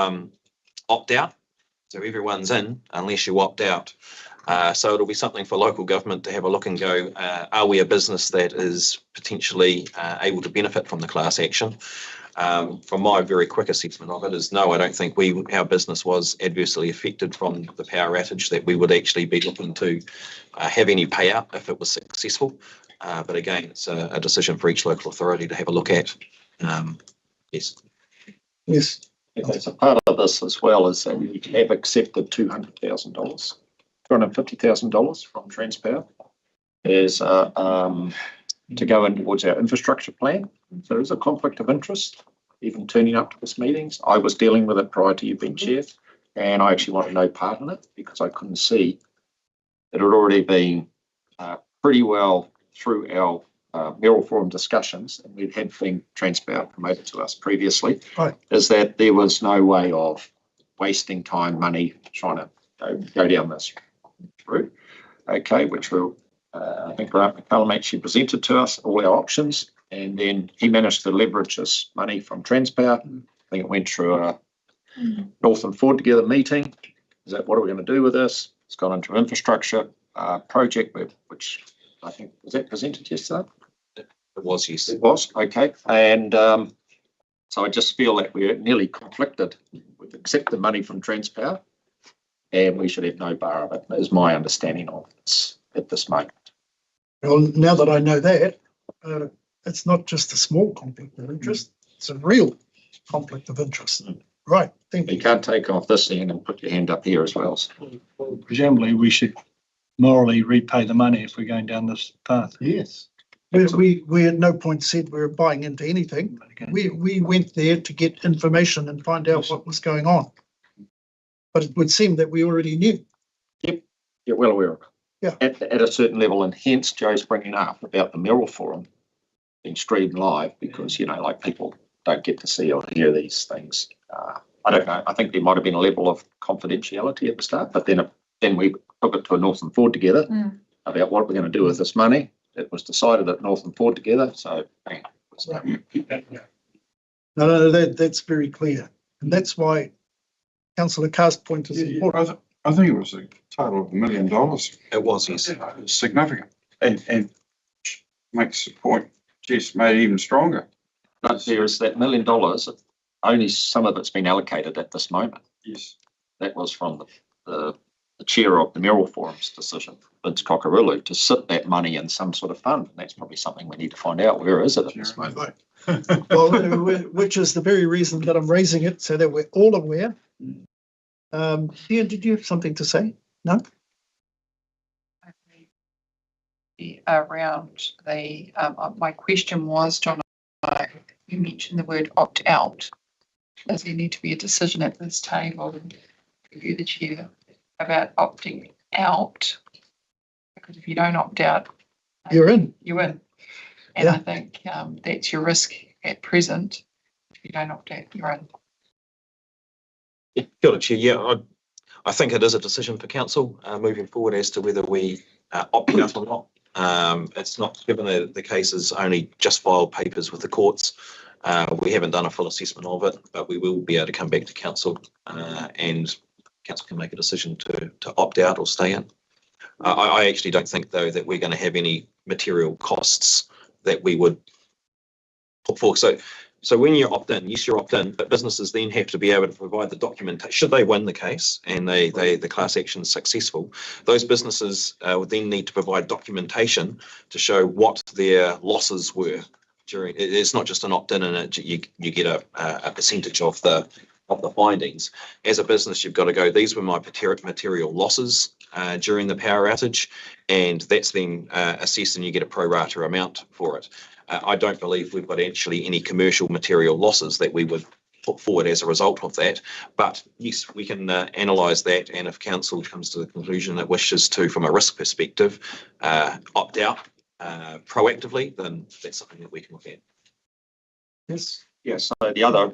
opt-out. So everyone's in unless you opt out. So it'll be something for local government to have a look and go, are we a business that is potentially able to benefit from the class action? From my very quick assessment of it is no, I don't think our business was adversely affected from the power outage, that we would actually be looking to have any payout if it was successful. But again, it's a decision for each local authority to have a look at. Yes. Yes. As a part of this as well is that we have accepted $250,000 from Transpower as to go in towards our infrastructure plan. So there is a conflict of interest, even turning up to this meetings. I was dealing with it prior to you being chair, and I actually wanted no part in it because I couldn't see it had already been pretty well through our mayoral forum discussions, and we've had been Transpower promoted to us previously, Right. is that there was no way of wasting time, money, trying to go down this route. Okay, which will I think Grant McCallum actually presented to us all our options, and then he managed to leverage this money from Transpower. I think it went through a North and Ford together meeting. Is that what are we going to do with this? It's gone into infrastructure project, which I think was that presented yesterday. It was, yes. It was, okay. And so I just feel that we're nearly conflicted with accepting money from Transpower, and we should have no bar of it, is my understanding of this at this moment. Well, now that I know that, it's not just a small conflict of interest, it's a real conflict of interest. Right, thank you. You can't take off this hand and put your hand up here as well. So. Well, presumably we should morally repay the money if we're going down this path. Yes. We at no point said we were buying into anything. We went there to get information and find out what was going on. But it would seem that we already knew. Yep, you're well aware of it. Yeah. At a certain level, and hence Joe's bringing up about the mayoral forum being streamed live because, you know, like people don't get to see or hear these things. I don't know. I think there might have been a level of confidentiality at the start, but then we took it to a North and Ford together about what we're going to do with this money. It was decided at North and Ford together. So, No, that's very clear. And that's why Councillor Carr's point is important. I think it was a total of $1 million. It was, yes. It's significant and makes the point just made even stronger. But there is that $1 million, only some of it's been allocated at this moment. Yes. That was from the chair of the mayoral forum's decision, Vince Cockerill, to sit that money in some sort of fund. And that's probably something we need to find out. Where is it at this moment? Well, which is the very reason that I'm raising it, so that we're all aware. Ian, did you have something to say? No? Around the, my question was, John, you mentioned the word opt out. Does there need to be a decision at this table, for you, the chair, about opting out? Because if you don't opt out, you're in. You're in. And I think that's your risk at present. If you don't opt out, you're in. Yeah, Kia ora, Chair. Yeah, I think it is a decision for council moving forward as to whether we opt out or not. It's not, given the case is only just filed papers with the courts. We haven't done a full assessment of it, but we will be able to come back to council and council can make a decision to opt out or stay in. I actually don't think, though, that we're going to have any material costs that we would put forward. So when you opt in, yes, you're opt in, but businesses then have to be able to provide the documentation. Should they win the case and the class action is successful, those businesses would then need to provide documentation to show what their losses were during. It's not just an opt in and you get a percentage of the findings. As a business, you've got to go, these were my material losses during the power outage, and that's then assessed and you get a pro rata amount for it. I don't believe we've got actually any commercial material losses that we would put forward as a result of that. But yes, we can analyse that, and if council comes to the conclusion it wishes to, from a risk perspective, opt out proactively, then that's something that we can look at. Yes. Yes. So the other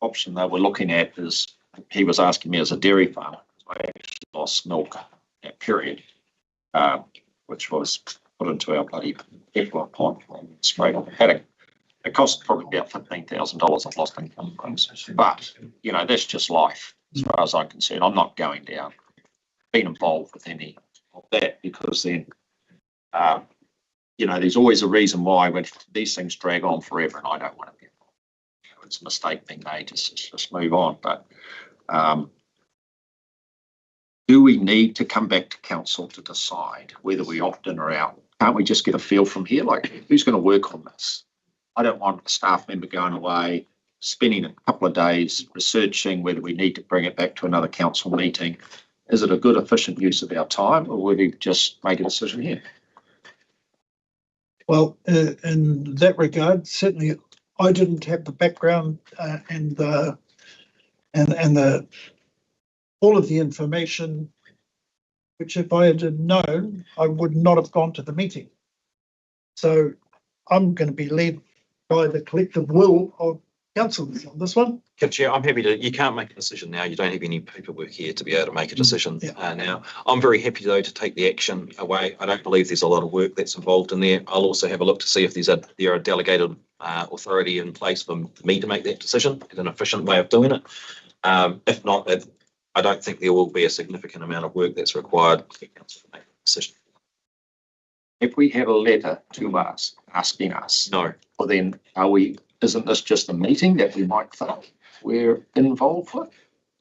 option that we're looking at is, he was asking me as a dairy farmer, I actually lost milk that period, which was put into our bloody effluent pond from straight on the paddock. It costs probably about $15,000 of lost income, but you know, that's just life as far as I'm concerned. I'm not going down, being involved with any of that, because then, you know, there's always a reason why when these things drag on forever, and I don't want to be involved. You know, it's a mistake being made, just move on. But do we need to come back to council to decide whether we opt in or out? Can't we just get a feel from here? Like, who's going to work on this? I don't want a staff member going away, spending a couple of days researching whether we need to bring it back to another council meeting. Is it a good, efficient use of our time, or will we just make a decision here? Well, in that regard, certainly I didn't have the background and all of the information, which if I had known, I would not have gone to the meeting. So I'm going to be led by the collective will of councillors on this one. Chair, I'm happy to, you can't make a decision now. You don't have any paperwork here to be able to make a decision now. I'm very happy though to take the action away. I don't believe there's a lot of work that's involved in there. I'll also have a look to see if there are delegated authority in place for me to make that decision in an efficient way of doing it. If not, I don't think there will be a significant amount of work that's required for council to make a decision. If we have a letter to us asking us, no, well then isn't this just a meeting that we might think we're involved with?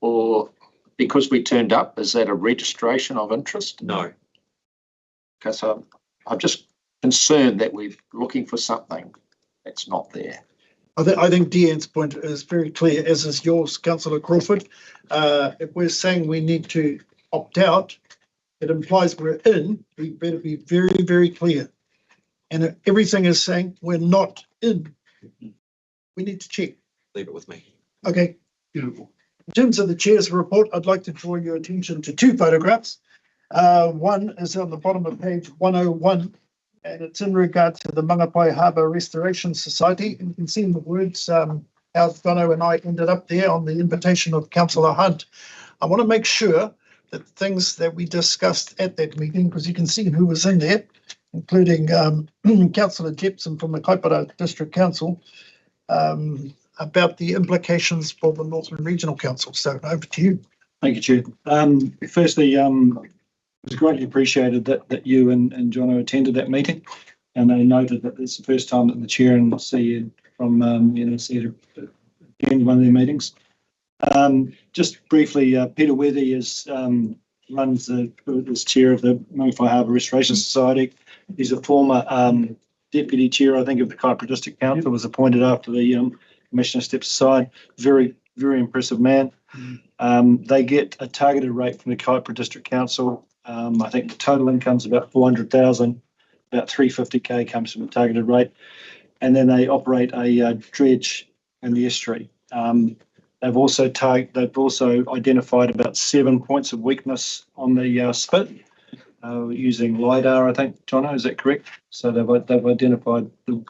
Or because we turned up, is that a registration of interest? No. Okay, so I'm just concerned that we're looking for something that's not there. I think Deanne's point is very clear, as is yours, Councillor Crawford. If we're saying we need to opt out, it implies we're in. We better be very, very clear. And if everything is saying we're not in, we need to check. Leave it with me. Okay. Beautiful. In terms of the chair's report, I'd like to draw your attention to two photographs. One is on the bottom of page 101, and it's in regard to the Mangapai Harbour Restoration Society. And you can see in the words how Dono and I ended up there on the invitation of Councillor Hunt. I want to make sure that things that we discussed at that meeting, because you can see who was in there, including Councillor Jepson from the Kaipara District Council, about the implications for the Northern Regional Council. So over to you. Thank you, Chair. Firstly, it was greatly appreciated that you and Jono attended that meeting, and they noted that it's the first time that the Chair and CEO from NRC attended one of their meetings. Just briefly, Peter Weathy is chair of the Mangapai Harbour Restoration Society. He's a former deputy chair, I think, of the Kaipara District Council, was appointed after the Commissioner steps aside. Very, very impressive man. They get a targeted rate from the Kaipara District Council. I think the total income's about 400,000, about 350k comes from a targeted rate. And then they operate a dredge in the estuary. They've also identified about 7 points of weakness on the spit using LiDAR, I think, Jono, is that correct? So they've identified the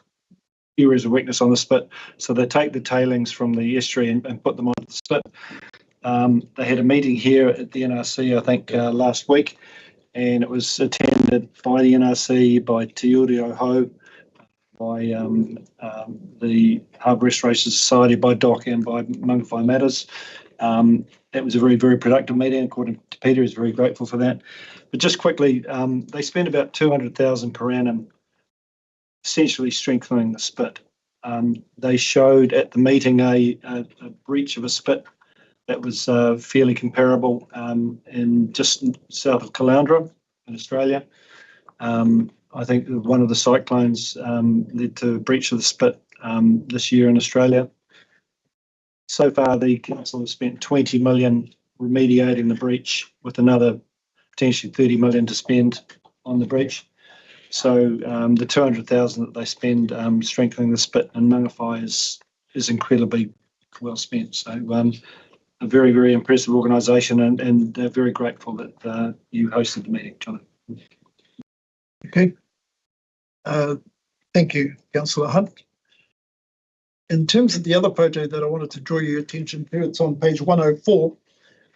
areas of weakness on the spit. So they take the tailings from the estuary and put them onto the spit. They had a meeting here at the NRC, I think, last week, and it was attended by the NRC, by Te Uri o Hau, by the Harbour Restoration Society, by DOC, and by Mangapai Matters. That was a very, very productive meeting. According to Peter, he's very grateful for that. But just quickly, they spend about 200,000 per annum essentially strengthening the spit. They showed at the meeting a breach of a spit that was fairly comparable in just south of Caloundra in Australia. I think one of the cyclones led to a breach of the spit this year in Australia. So far, the council has spent 20 million remediating the breach, with another potentially 30 million to spend on the breach. So the 200,000 that they spend strengthening the spit in Mangapai is incredibly well spent. So a very, very impressive organisation, and they're very grateful that you hosted the meeting, John. Okay. Thank you, Councillor Hunt. In terms of the other photo that I wanted to draw your attention to, it's on page 104.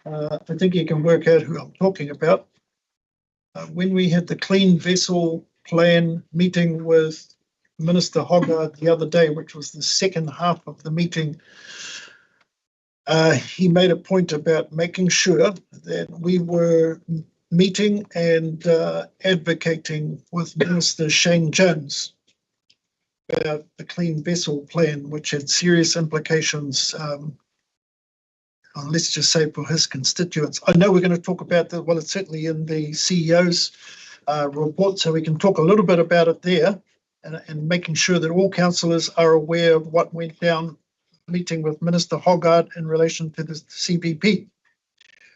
I think you can work out who I'm talking about. When we had the clean vessel plan meeting with Minister Hogarth the other day, which was the second half of the meeting, he made a point about making sure that we were meeting and advocating with Minister Shane Jones about the Clean Vessel Plan, which had serious implications, let's just say, for his constituents. I know we're going to talk about that. Well, it's certainly in the CEO's report, so we can talk a little bit about it there, and making sure that all councillors are aware of what went down meeting with Minister Hogarth in relation to the CBP.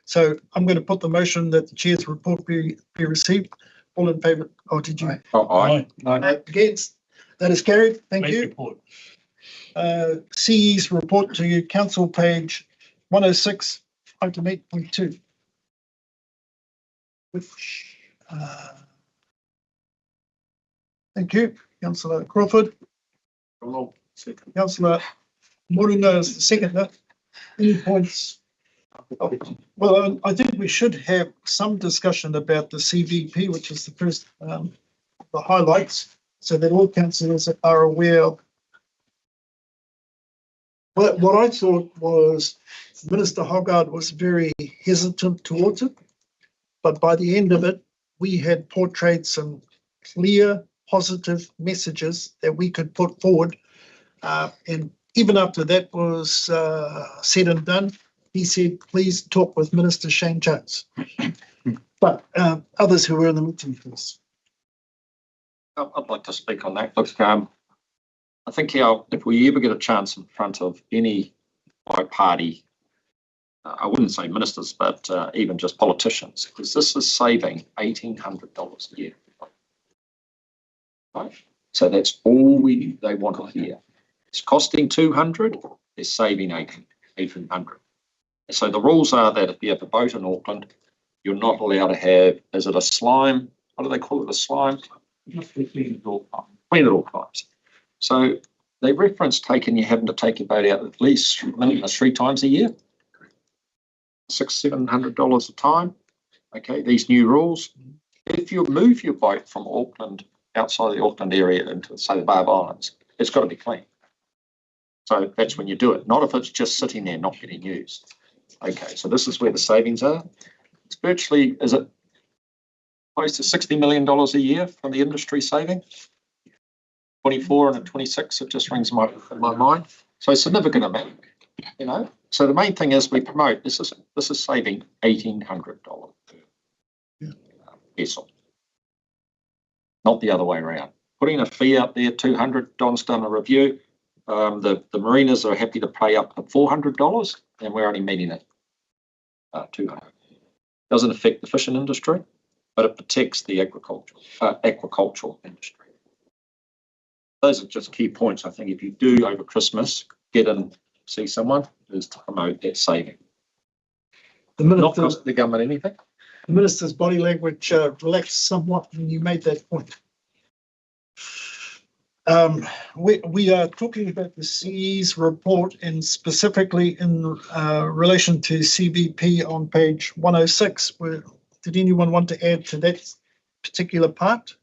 So I'm going to put the motion that the chair's report be received. All in favour? Oh, did you? Aye. Against? That is carried. Thank you. CE's report to you, council page 106, item 8.2. Which, thank you, Councillor Crawford. Councillor Morina is the seconder. Any points? Well, I think we should have some discussion about the CVP, which is the first, the highlights, so that all councillors are aware of. What I thought was Minister Hogarth was very hesitant towards it, but by the end of it, we had portrayed some clear, positive messages that we could put forward. And even after that was said and done, he said, please talk with Minister Shane Jones. But others who were in the meeting first. I'd like to speak on that. Look, I think if we ever get a chance in front of any party, I wouldn't say ministers, but even just politicians, because this is saving $1,800 a year. Right? So that's all they want to hear. It's costing 200, they're saving 1,800. So the rules are that if you have a boat in Auckland, you're not allowed to have, is it a slime? What do they call it, a slime? Clean it all times. So they reference you having to take your boat out at least minimum 3 times a year. $600-700 a time. Okay, these new rules. If you move your boat from Auckland, outside the Auckland area into, say, the Bay of Islands, it's got to be clean. So that's when you do it, not if it's just sitting there not getting used. Okay, so this is where the savings are. It's virtually, is it close to $60 million a year from the industry saving? 24 and a 26, it just rings in my mind. So a significant amount, you know. So the main thing is we promote, this is saving $1,800 per vessel. Not the other way around. Putting a fee up there, $200, Don's done a review. The marinas are happy to pay up to $400, and we're only meeting it $200. Doesn't affect the fishing industry, but it protects the aquacultural industry. Those are just key points. I think if you do over Christmas, get in, see someone, is to promote that saving. Not cost the government anything. The minister's body language relaxed somewhat when you made that point. We are talking about the CE's report, and specifically in relation to CVP on page 106. Did anyone want to add to that particular part?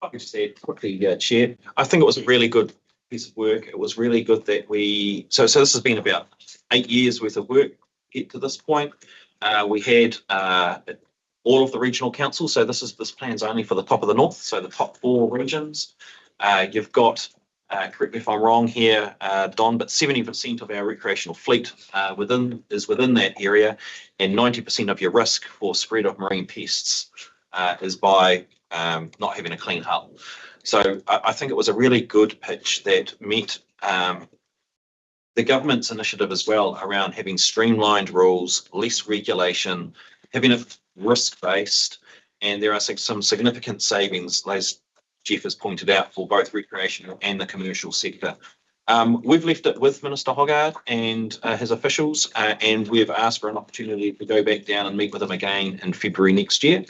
Like I said quickly, Chair, I think it was a really good piece of work. It was really good that so this has been about 8 years worth of work to get to this point. We had all of the regional councils. So this plan's only for the top of the north, so the top 4 regions. You've got, correct me if I'm wrong here, Don, but 70% of our recreational fleet is within that area, and 90% of your risk for spread of marine pests is by not having a clean hull. So I think it was a really good pitch that met the government's initiative as well around having streamlined rules, less regulation, having it risk-based, and there are some significant savings, as Jeff has pointed out, for both recreational and the commercial sector. We've left it with Minister Hogarth and his officials, and we've asked for an opportunity to go back down and meet with them again in February next year.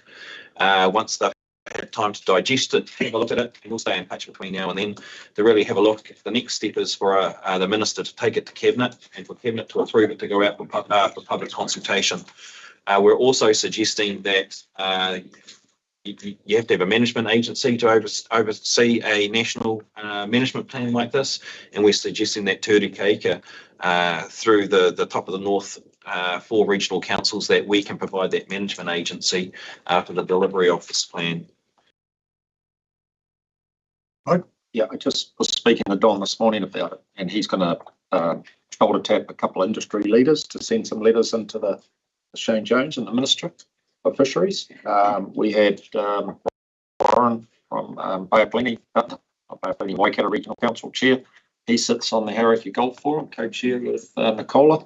Once they've had time to digest it, have a look at it, and we'll stay in touch between now and then to really have a look. The next step is for the Minister to take it to Cabinet and for Cabinet to approve it to go out for public consultation. We're also suggesting that you have to have a management agency to oversee a national management plan like this, and we're suggesting that Te Urikeka through the top of the north 4 regional councils, that we can provide that management agency for the delivery of this plan. Yeah, I just was speaking to Don this morning about it, and he's going to shoulder tap a couple of industry leaders to send some letters into the Shane Jones and the Minister of Fisheries. We had Warren from Bay of Plenty, Waikato Regional Council Chair. He sits on the Hauraki Golf Forum, co-chair with Nicola.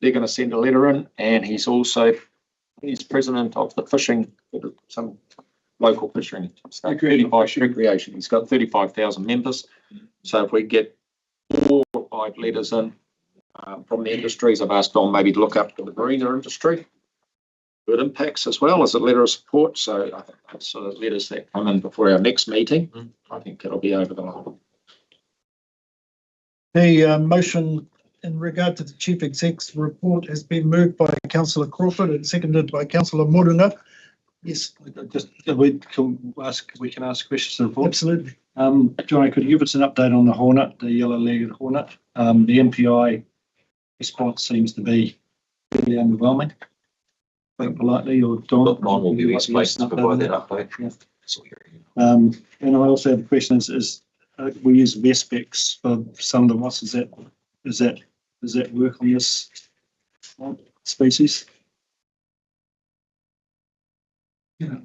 They're going to send a letter in, and he's president of the fishing, some local fishing, 35 recreation. He's got 35,000 members. So if we get 4 or 5 letters in from the industries, I've asked Don maybe to look up to the marina industry. Good impacts as well as a letter of support. So I think that's sort of letters that come in before our next meeting. I think it'll be over the line. The motion in regard to the Chief Exec's report has been moved by Councillor Crawford and seconded by Councillor Morunga. Yes. We can ask questions of the report. Absolutely. Johnny, could you give us an update on the hornet, the yellow-legged hornet? The MPI response seems to be fairly underwhelming. Think politely, or Don will be best placed to provide that update. Yeah. And I also have a question: is we use Vespex for some of the wasps? Does that work on this species? Yeah,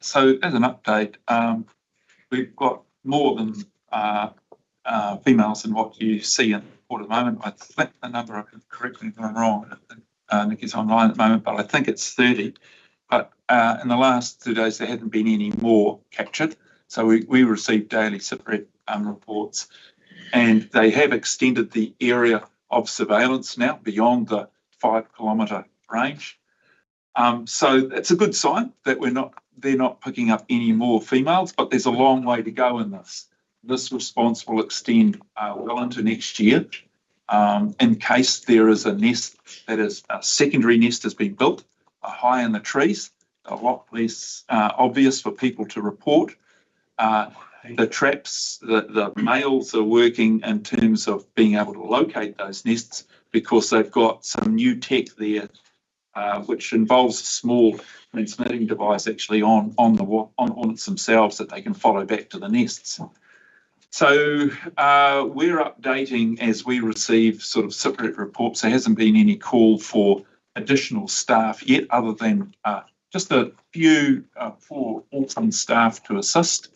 so as an update, we've got more than females than what you see in the report at the moment. I think the number, I can correct me if I'm wrong, Nikki's online at the moment, but I think it's 30. But in the last 2 days, there hadn't been any more captured. So we received daily SIPRED reports, and they have extended the area of surveillance now beyond the 5-kilometre range. So it's a good sign that they're not picking up any more females, but there's a long way to go in this. This response will extend well into next year. In case there is a nest that is a secondary nest has been built high in the trees, a lot less obvious for people to report. The traps, the males are working in terms of being able to locate those nests because they've got some new tech there, which involves a small transmitting device actually on hornets themselves that they can follow back to the nests. So we're updating as we receive sort of separate reports. There hasn't been any call for additional staff yet, other than just a few for Auckland staff to assist.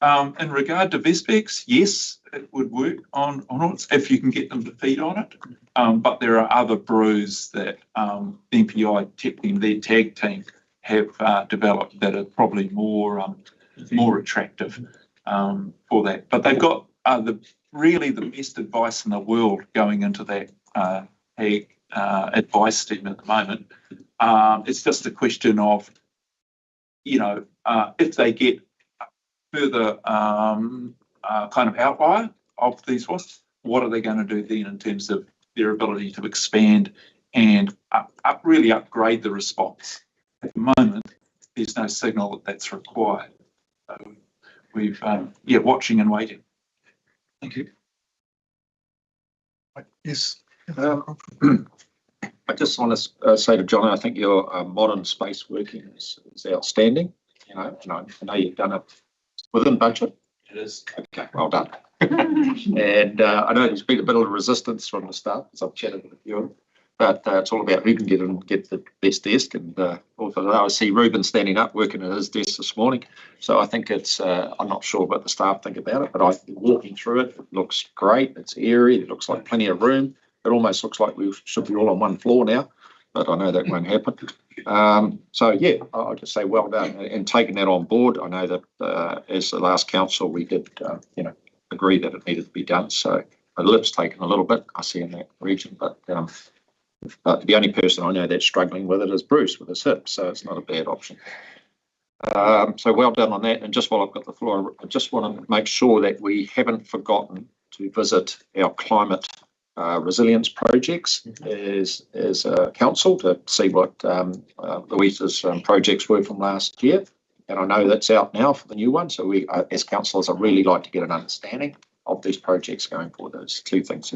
In regard to Vespex, yes, it would work on hornets if you can get them to feed on it. But there are other brews that MPI their tag team have developed that are probably more attractive for that. But they've got really the best advice in the world going into that advice team at the moment. It's just a question of, if they get further kind of outlier of these wasps, what are they going to do then in terms of their ability to expand and really upgrade the response? At the moment, there's no signal that that's required. So we've, watching and waiting. Thank you. Yes. I just want to say to John, I think your modern space working is outstanding. And I know you've done it within budget. It is. Okay, well done. And I know there's been a bit of resistance from the start, as I've chatted with you, but it's all about who can get the best desk. And also I see Ruben standing up working at his desk this morning. So I think it's, I'm not sure what the staff think about it, but walking through it, it looks great. It's airy. It looks like plenty of room. It almost looks like we should be all on one floor now, but I know that won't happen. So yeah, I'll just say well done and taking that on board. I know that as the last council, we did, agree that it needed to be done. So my lip's taken a little bit, I see in that region, but the only person I know that's struggling with it is Bruce with his hip. So it's not a bad option. So well done on that. And just while I've got the floor, I just want to make sure that we haven't forgotten to visit our climate resilience projects as a council to see what Louisa's projects were from last year. And I know that's out now for the new one. So we, as councillors, I really like to get an understanding of these projects going forward. Those two things.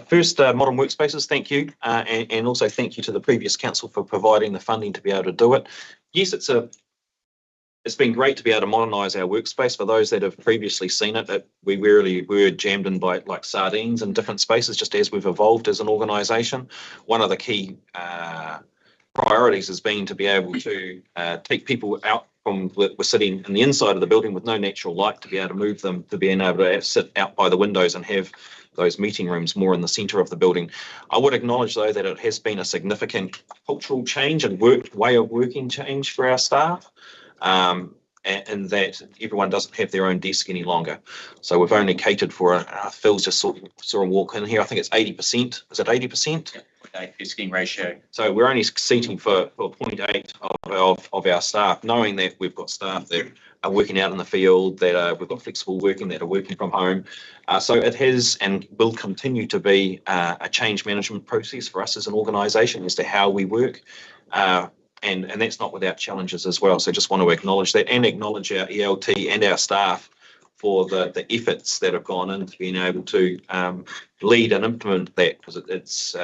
First, modern workspaces, thank you. And also thank you to the previous council for providing the funding to be able to do it. Yes, it's been great to be able to modernise our workspace. For those that have previously seen it, that we really were jammed in by like sardines in different spaces, just as we've evolved as an organisation. One of the key priorities has been to be able to take people out from we're sitting in the inside of the building with no natural light, to be able to move them to being able to sit out by the windows and have those meeting rooms more in the centre of the building. I would acknowledge, though, that it has been a significant cultural change and way of working change for our staff. And that everyone doesn't have their own desk any longer. So we've only catered for, Phil's just saw him walk in here, I think it's 80%. Is it 80%? 0.8 desking ratio. So we're only seating for 0.8 of our staff, knowing that we've got staff that are working out in the field, that we've got flexible working, that are working from home. So it has and will continue to be a change management process for us as an organisation as to how we work. And that's not without challenges as well. So just want to acknowledge that and acknowledge our ELT and our staff for the efforts that have gone into being able to lead and implement that, because it's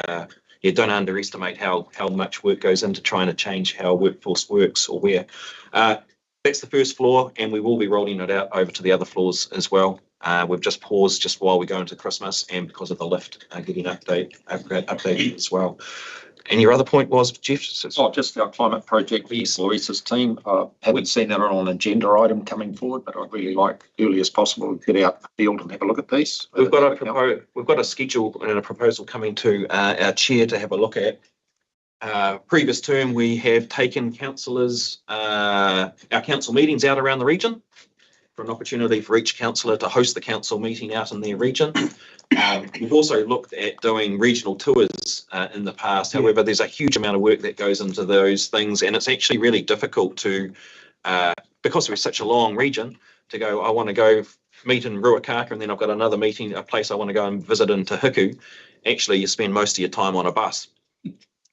you don't underestimate how much work goes into trying to change how a workforce works or where. That's the first floor, and we will be rolling it out over to the other floors as well. We've just paused just while we go into Christmas and because of the lift getting updated as well. And your other point was, Jeff? Oh, just our climate project. Yes, Louisa's team. Haven't seen that on an agenda item coming forward, but I'd really like early as possible to get out in the field and have a look at these. We've got a schedule and a proposal coming to our chair to have a look at. Previous term, we have taken councillors, our council meetings out around the region for an opportunity for each councillor to host the council meeting out in their region. We've also looked at doing regional tours in the past. However, there's a huge amount of work that goes into those things, and it's actually really difficult to, because we're such a long region, to go, I want to go meet in Ruakaka and then I've got another meeting, a place I want to go and visit in Te Huku. Actually, you spend most of your time on a bus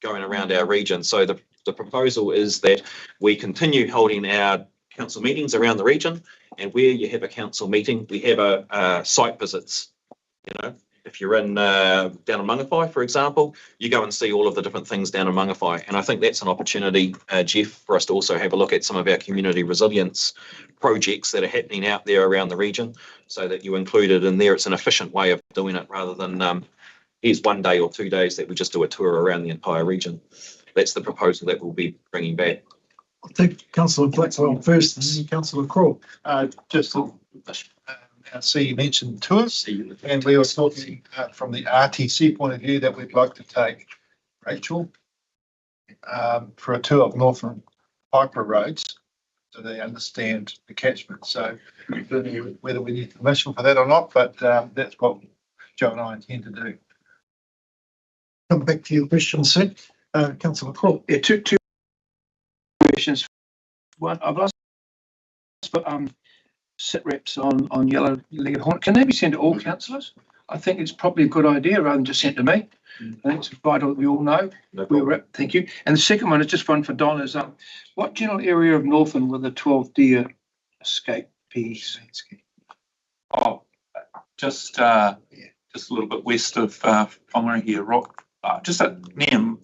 going around our region. So the proposal is that we continue holding our council meetings around the region, and where you have a council meeting, we have a site visits. You know, if you're in down in Mangawhai, for example, you go and see all of the different things down in Mangawhai. And I think that's an opportunity, Jeff, for us to also have a look at some of our community resilience projects that are happening out there around the region, so that you include it in there. It's an efficient way of doing it rather than here's 1 day or 2 days that we just do a tour around the entire region. That's the proposal that we'll be bringing back. I'll take Councillor Blackwell first, and then Councillor Crowe. I see you mentioned tours, and we were talking from the RTC point of view that we'd like to take Rachel for a tour of Northern Piper roads, so they understand the catchment. So I don't know whether we need permission for that or not, but that's what Joe and I intend to do. Come back to your question, sir. Councillor Crowe. Yeah, two questions. One, I've asked for sit reps on yellow-legged hornet. Can they be sent to all councillors? I think it's probably a good idea rather than just sent to me. I think it's vital that we all know. Thank you. And the second one is just one for Don. Is what general area of Northern were the 12 deer escapees? Oh, just a little bit west of Whangarangi Rock, just near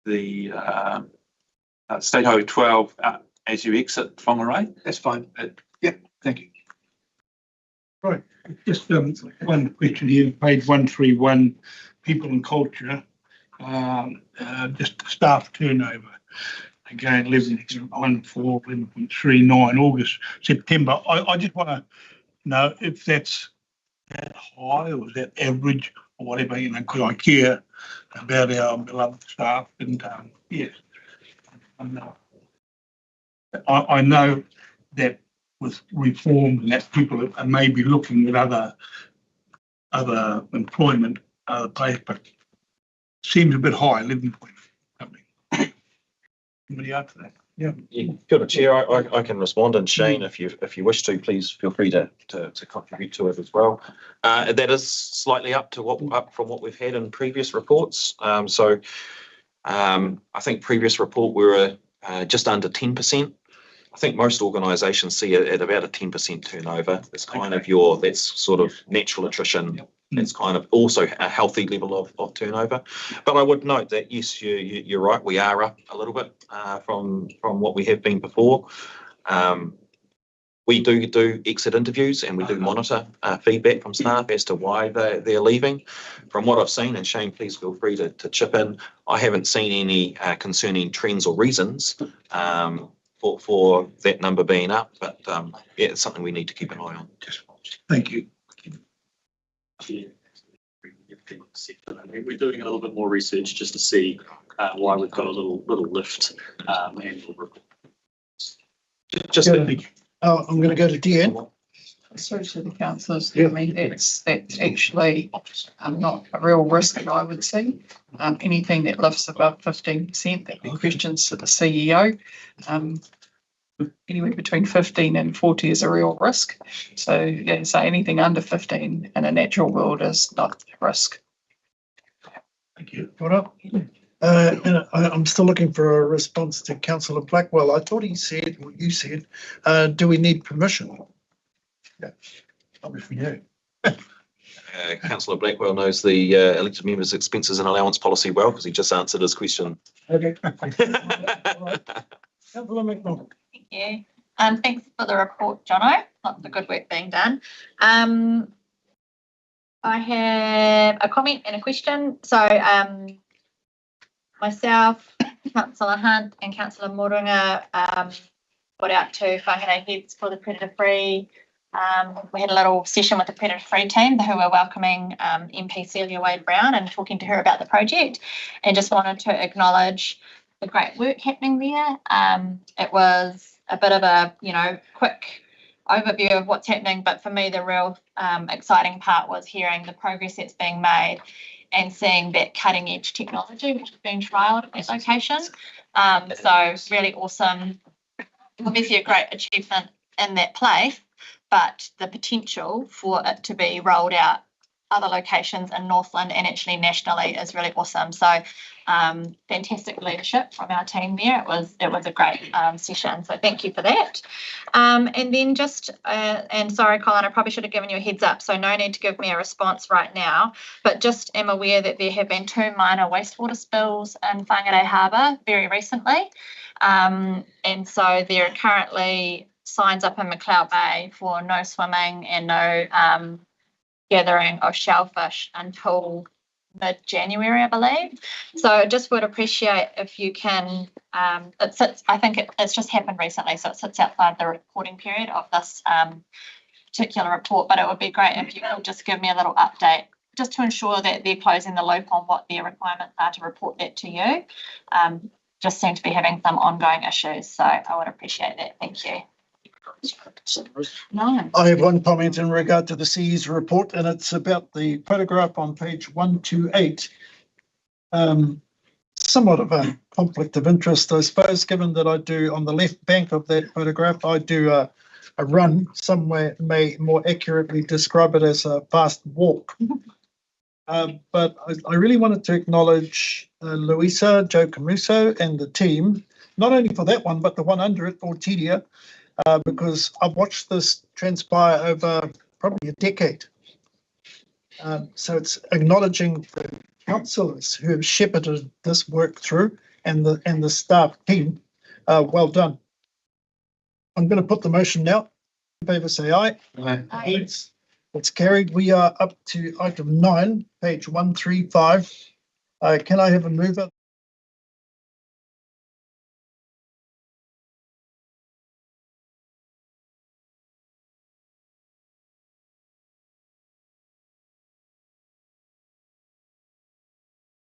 the State Highway 12 as you exit Whangarai. That's fine. Yeah, thank you. Right, just one question here, page 131, people and culture, just staff turnover. Again, 11.39 August, September. I just want to know if that's that high or is that average or whatever, you know, because I care about our beloved staff. And yes, I know that with reform and that people are maybe looking at other employment, other place, but seems a bit high, 11 point something. Somebody after that? Yeah, kia ora, Chair. I can respond, and Shane, if you wish to, please feel free to contribute to it as well. That is slightly up from what we've had in previous reports. I think previous report we were just under 10%. I think most organisations see it at about a 10% turnover. It's kind of that's sort of natural attrition. Yep. It's kind of also a healthy level of turnover. But I would note that, yes, you're right, we are up a little bit from what we have been before. We do exit interviews, and we do monitor feedback from staff as to why they're leaving. From what I've seen, and Shane, please feel free to chip in, I haven't seen any concerning trends or reasons for that number being up, but yeah, it's something we need to keep an eye on. Thank you. We're doing a little bit more research just to see why we've got a little lift. I'm going to go to DN. Sorry to the councillors, I mean, that's actually not a real risk that I would see. Anything that lifts above 15%, that'd be questions to the CEO. Anywhere between 15 and 40 is a real risk. So anything under 15 in a natural world is not a risk. Thank you. And I'm still looking for a response to Councillor Blackwell. I thought he said what you said. Do we need permission? Yeah, obviously we do. Councillor Blackwell knows the elected members' expenses and allowance policy well, because he just answered his question. Okay. Councillor McDonald. Thank you. Thanks for the report, Jono. Lots of good work being done. I have a comment and a question. So myself, Councillor Hunt and Councillor Moringa got out to whāngai heads for the predator-free. We had a little session with the predator-free team who were welcoming MP Celia Wade-Brown and talking to her about the project, and just wanted to acknowledge the great work happening there. It was a bit of a, quick overview of what's happening, but for me, the real exciting part was hearing the progress that's being made and seeing that cutting edge technology which is being trialled at that location. So really awesome. Obviously a great achievement in that place, but the potential for it to be rolled out other locations in Northland and actually nationally is really awesome. So fantastic leadership from our team there. It was a great session. So thank you for that. And then just, and sorry, Colin, I probably should have given you a heads up. So no need to give me a response right now, but just am aware that there have been 2 minor wastewater spills in Whangarei Harbour very recently. And so there are currently signs up in McLeod Bay for no swimming and no gathering of shellfish until mid-January, I believe. So I just would appreciate if you can, I think it's just happened recently, so it sits outside the reporting period of this particular report, but it would be great if you could just give me a little update just to ensure that they're closing the loop on what their requirements are to report that to you. Just seem to be having some ongoing issues, so I would appreciate that. Thank you. No. I have one comment in regard to the CE's report, and it's about the photograph on page 128. Somewhat of a conflict of interest, I suppose, given that I do on the left bank of that photograph, I do a run. Somewhere may more accurately describe it as a fast walk. But I really wanted to acknowledge Louisa, Joe Camuso and the team, not only for that one, but the one under it, Ortidia, because I've watched this transpire over probably a decade. So it's acknowledging the councillors who have shepherded this work through and the staff team. Well done. I'm going to put the motion now. In favour, say aye. Aye. It's carried. We are up to item 9, page 135. Can I have a mover?